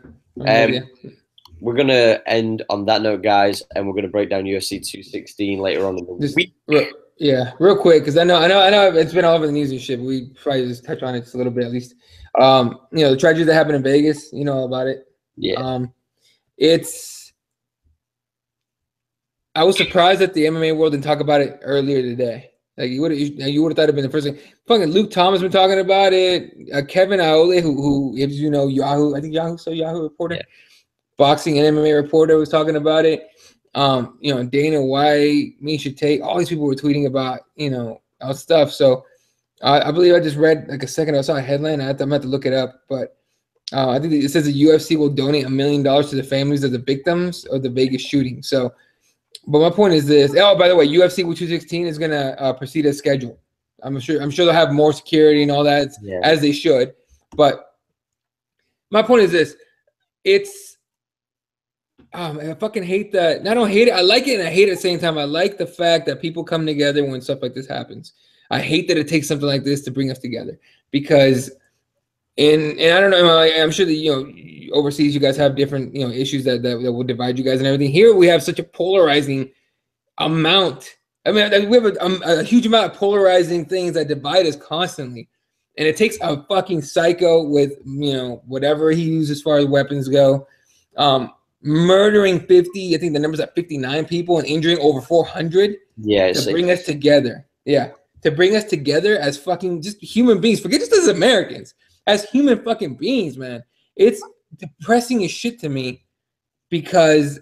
We're going to end on that note, guys, and we're going to break down UFC 216 later on in the week. Real quick, because I know it's been all over the news and shit, but we probably just touch on it just a little bit at least. The tragedy that happened in Vegas, you know all about it. Yeah. I was surprised that the MMA world didn't talk about it earlier today. Like, you would have thought it'd been the first thing. Fucking Luke Thomas been talking about it. Kevin Iole, who if you know Yahoo, I think Yahoo reporter, boxing and MMA reporter, was talking about it. Dana White, Miesha Tate, all these people were tweeting about all stuff. So I believe I just read like a second. I saw a headline. I'm gonna have to look it up, but I think it says the UFC will donate $1 million to the families of the victims of the Vegas shooting. So. But my point is this. Oh, by the way, UFC 216 is gonna proceed as scheduled. I'm sure they'll have more security and all that as they should. But my point is this: I fucking hate that. And I don't hate it. I like it and I hate it at the same time. I like the fact that people come together when stuff like this happens. I hate that it takes something like this to bring us together because. And I don't know. I'm sure that overseas you guys have different issues that will divide you guys and everything. Here we have such a polarizing amount. I mean, we have a huge amount of polarizing things that divide us constantly, and it takes a fucking psycho with whatever he uses as far as weapons go. murdering 50, I think the number's at 59 people and injuring over 400 to bring us together. Yeah, to bring us together as fucking just human beings. Forget just as Americans, as human fucking beings, man. It's depressing as shit to me because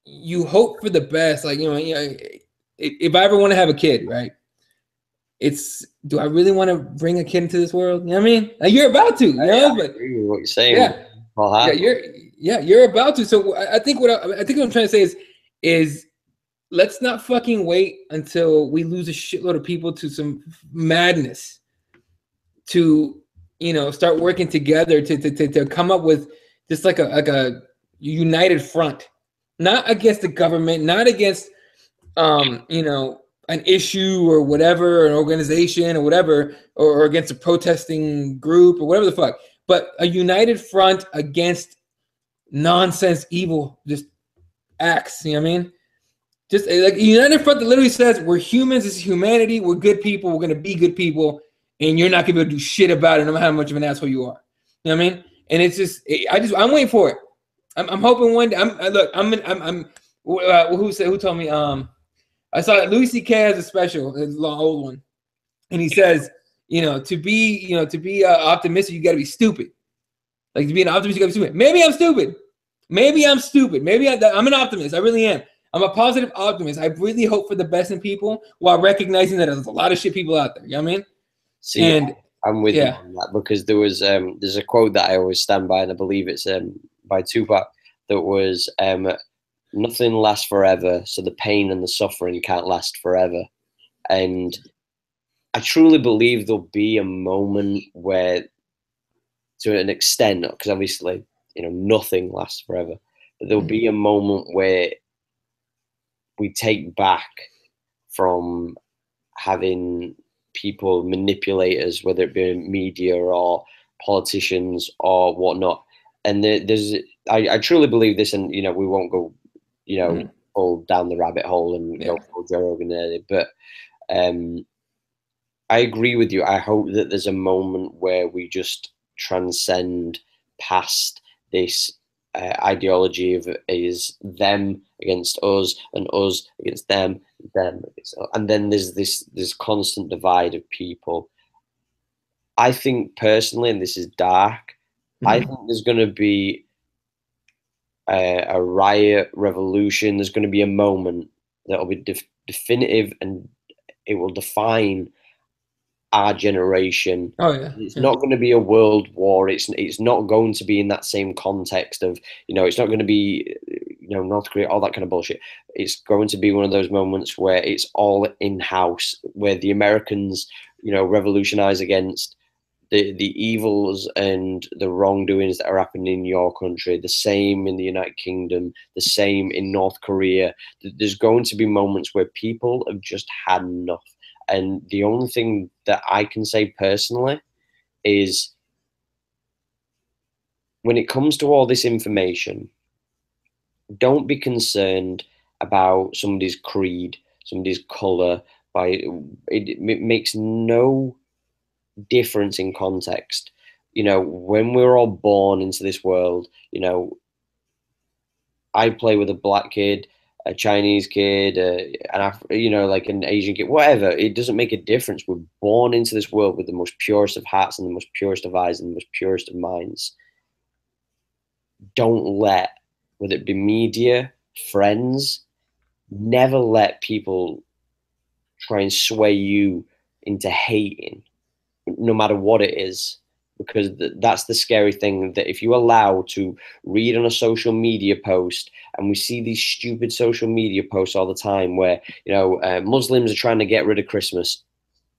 you hope for the best. Like, if I ever want to have a kid, right? Do I really want to bring a kid into this world? You know what I mean? Like, you're about to, but I agree with what you're saying. You're about to. So I think what I'm trying to say is let's not fucking wait until we lose a shitload of people to some madness to start working together to come up with just like a united front, not against the government, not against an issue or whatever, an organization or whatever, or against a protesting group or whatever the fuck, but a united front against nonsense, evil, just acts. You know what I mean? Just like a united front that literally says we're humans, this is humanity, we're good people, we're gonna be good people, and you're not gonna be able to do shit about it, no matter how much of an asshole you are. You know what I mean? And it's just, I'm waiting for it. I'm hoping one day. Who told me? I saw that Louis C.K. has a special, a long old one, and he says, to be optimistic, you got to be stupid. Like, to be an optimist, you got to be stupid. Maybe I'm stupid. Maybe I'm stupid. Maybe I'm an optimist. I really am. I'm a positive optimist. I really hope for the best in people while recognizing that there's a lot of shit people out there. You know what I mean? See, I'm with you on that because there's a quote that I always stand by, and I believe it's by Tupac, that was nothing lasts forever, so the pain and the suffering can't last forever. And I truly believe there'll be a moment where, to an extent, because obviously, nothing lasts forever, but there'll be a moment where we take back from having people manipulate us, whether it be media or politicians or whatnot. And I truly believe this, and we won't go, all down the rabbit hole and go for Joe Rogan there. But I agree with you. I hope that there's a moment where we just transcend past this ideology of is them against us and us against them against us. And then there's this constant divide of people. I think personally, and this is dark, I think there's going to be a riot, revolution. There's going to be a moment that will be definitive, and it will define our generation. It's not going to be a world war. It's not going to be in that same context of, it's not going to be, North Korea, all that kind of bullshit. It's going to be one of those moments where it's all in-house, where the Americans, revolutionize against the evils and the wrongdoings that are happening in your country, the same in the United Kingdom, the same in North Korea. There's going to be moments where people have just had enough. And the only thing that I can say personally is, when it comes to all this information, don't be concerned about somebody's creed, somebody's color. It makes no difference in context. When we're all born into this world, I play with a black kid, a Chinese kid, like an Asian kid, whatever. It doesn't make a difference. We're born into this world with the most purest of hearts and the most purest of eyes and the most purest of minds. Don't let, whether it be media, friends, never let people try and sway you into hating, no matter what it is. Because that's the scary thing, that if you allow to read on a social media post, and we see these stupid social media posts all the time where, Muslims are trying to get rid of Christmas.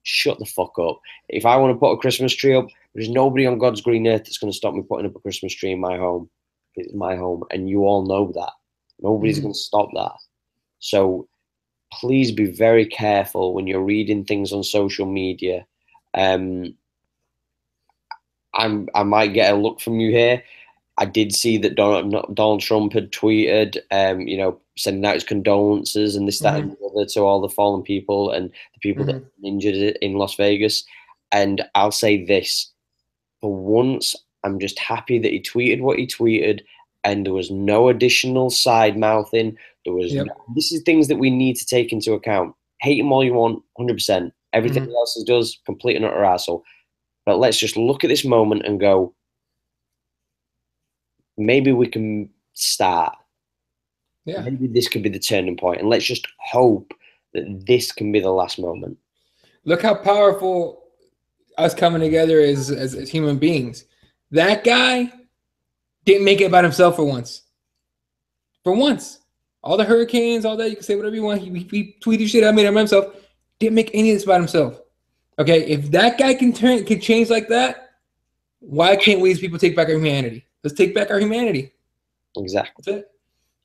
Shut the fuck up. If I want to put a Christmas tree up, there's nobody on God's green earth that's going to stop me putting up a Christmas tree in my home. It's my home, and you all know that. Nobody's going to stop that. So please be very careful when you're reading things on social media. I might get a look from you here. I did see that Donald Trump had tweeted, sending out his condolences and this, that, and the other to all the fallen people and the people that were injured in Las Vegas. And I'll say this: for once, I'm just happy that he tweeted what he tweeted, and there was no additional side mouthing. There was this is things that we need to take into account. Hate him all you want, 100%. Everything else he does, complete and utter asshole. But let's just look at this moment and go, maybe we can start. Yeah. Maybe this could be the turning point, and let's just hope that this can be the last moment. Look how powerful us coming together as human beings. That guy didn't make it about himself for once. For once. All the hurricanes, all that, you can say whatever you want. He tweeted shit out, made it about himself. Didn't make any of this about himself. Okay, if that guy can change like that, why can't we as people take back our humanity? Let's take back our humanity. Exactly. That's it.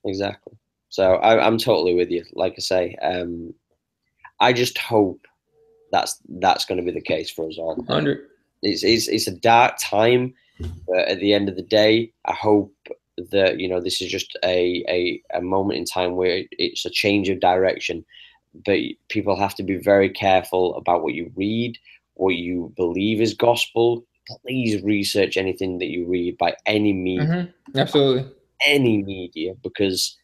Exactly. So I'm totally with you. Like I say, I just hope that's going to be the case for us all. 100. It's a dark time, but at the end of the day, I hope that this is just a moment in time where it's a change of direction. But people have to be very careful about what you read, what you believe is gospel. Please research anything that you read by any media. Absolutely. Any media, because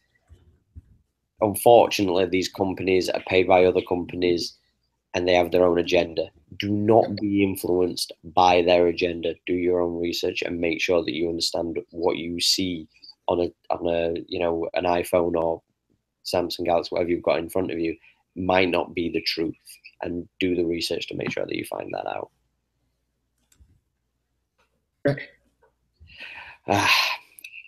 unfortunately these companies are paid by other companies and they have their own agenda. Do not be influenced by their agenda. Do your own research and make sure that you understand what you see on a an iPhone or Samsung Galaxy, whatever you've got in front of you, might not be the truth, and do the research to make sure that you find that out.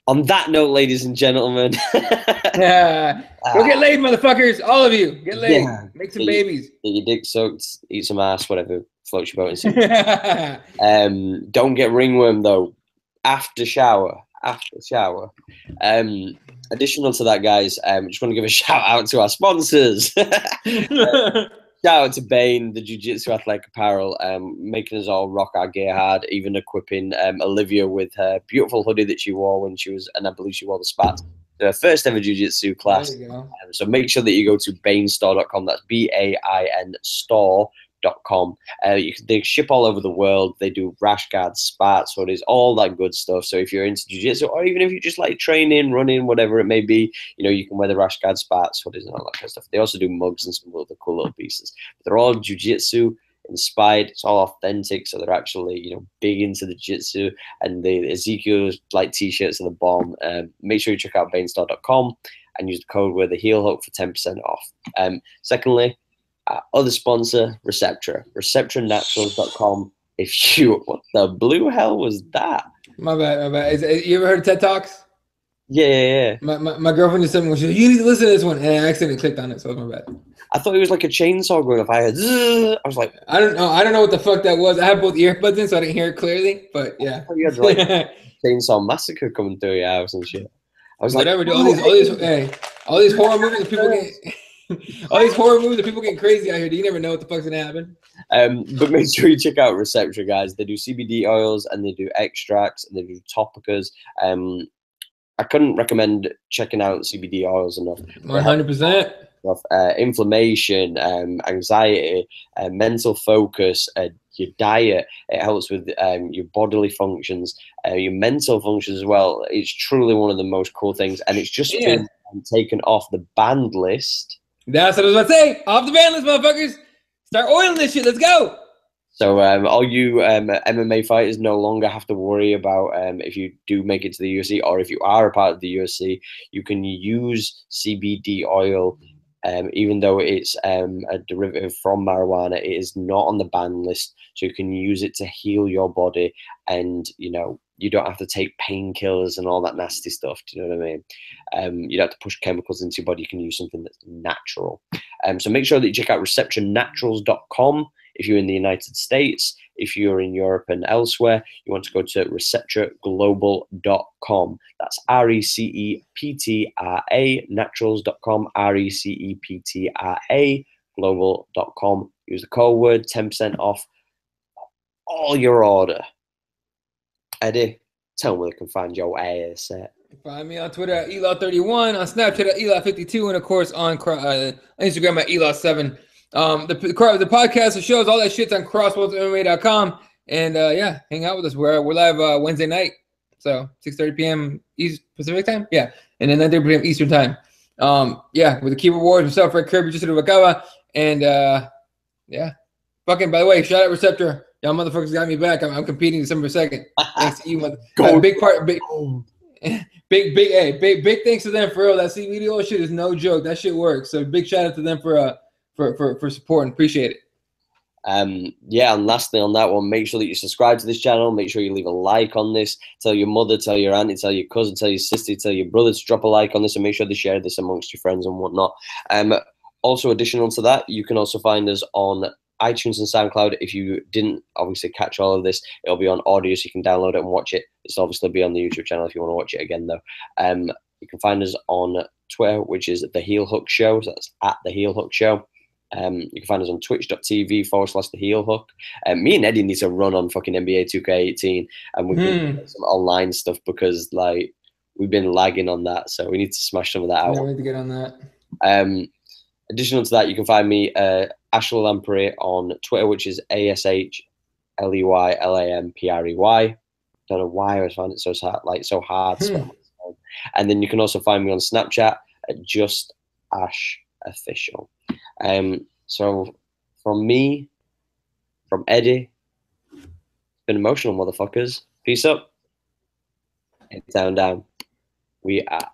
On that note, ladies and gentlemen, go get laid, motherfuckers. All of you, get laid. Yeah. Make some babies. Get your dick sucked, eat some ass, whatever floats your boat. Don't get ringworm though. After shower. Additional to that, guys, just want to give a shout out to our sponsors. Shout out to Bane, the Jiu-Jitsu athletic apparel, making us all rock our gear hard, even equipping Olivia with her beautiful hoodie that she wore when she was, and I believe she wore the spats, her first ever Jiu-Jitsu class. So make sure that you go to bainstore.com. That's BAIN store.com. They ship all over the world. They do rash guards, spats, hoodies, all that good stuff. So if you're into jiu-jitsu, or even if you just like training, running, whatever it may be, you can wear the rash guard, spats, hoodies, and all that kind of stuff. They also do mugs and some other cool little pieces. But they're all jiu-jitsu inspired. It's all authentic. So they're actually, big into the jiu-jitsu, and the Ezekiel like t-shirts are the bomb. Make sure you check out bainstore.com and use the code where the heel hook for 10% off. Secondly, other sponsor, Receptra. ReceptraNaturals.com. What the blue hell was that? My bad. You ever heard of TED Talks? Yeah. My girlfriend just sent me, she said, you need to listen to this one. And I accidentally clicked on it, so it was my bad. I thought it was like a chainsaw going off. I was like, I don't know what the fuck that was. I had both earbuds in, so I didn't hear it clearly. But yeah. I thought you had like Chainsaw Massacre coming through your house and shit. I was whatever, like, all these horror movies that people get. All these horror movies that people getting crazy out here. Do you never know what the fuck's gonna happen? But make sure you check out Receptra, guys. They do CBD oils and they do extracts and they do topicas. I couldn't recommend checking out CBD oils enough. 100%. Inflammation, anxiety, mental focus, your diet. It helps with your bodily functions, your mental functions as well. It's truly one of the most cool things, and it's just been taken off the banned list. That's what I was about to say. Off the ban list, motherfuckers. Start oiling this shit. Let's go. So all you MMA fighters no longer have to worry about if you do make it to the UFC, or if you are a part of the UFC, you can use CBD oil. Even though it's a derivative from marijuana, it is not on the ban list. So you can use it to heal your body, and you don't have to take painkillers and all that nasty stuff. Do you know what I mean? You don't have to push chemicals into your body. You can use something that's natural. So make sure that you check out ReceptraNaturals.com if you're in the United States. If you're in Europe and elsewhere, you want to go to ReceptraGlobal.com. That's ReceptraNaturals.com, ReceptraGlobal.com. Use the code word, 10% off all your order. Eddie, tell them where they can find your ass at. Find me on Twitter at Elaw31, on Snapchat at Elaw52, and of course on Instagram at Elaw7. The podcast, the shows, all that shit's on crossroadsmma.com. And hang out with us. We're live Wednesday night. So 6:30 p.m. East Pacific time. Yeah. And then 9:30 p.m. Eastern time. Yeah, with the key rewards myself, Fred Kirby, just Wakawa. And yeah. Fucking, by the way, shout out Receptor. Y'all motherfuckers got me back. I'm competing December 2nd. Thanks to you, big thanks to them for real. That CBDO shit is no joke. That shit works. So big shout out to them for supporting. Appreciate it. Yeah, and lastly on that one, make sure that you subscribe to this channel. Make sure you leave a like on this. Tell your mother, tell your auntie, tell your cousin, tell your sister, tell your brother to drop a like on this, and make sure they share this amongst your friends and whatnot. Also, additional to that, you can also find us on iTunes and SoundCloud. If you didn't obviously catch all of this, it'll be on audio, so you can download it and watch it. It's obviously be on the YouTube channel if you want to watch it again, though. You can find us on Twitter, which is The Heel Hook Show. So that's at The Heel Hook Show. You can find us on twitch.tv/The Heel Hook. Me and Eddie need to run on fucking NBA 2K18, and we've been doing some online stuff because like we've been lagging on that, so we need to smash some of that out. Yeah, we need to get on that. Additional to that, you can find me Ashley Lamprey on Twitter, which is ASHLEYLAMPREY. Don't know why I was finding it so hard. And then you can also find me on Snapchat at JustAshOfficial. So from me, from Eddie, it's been emotional, motherfuckers. Peace up. Down. We are.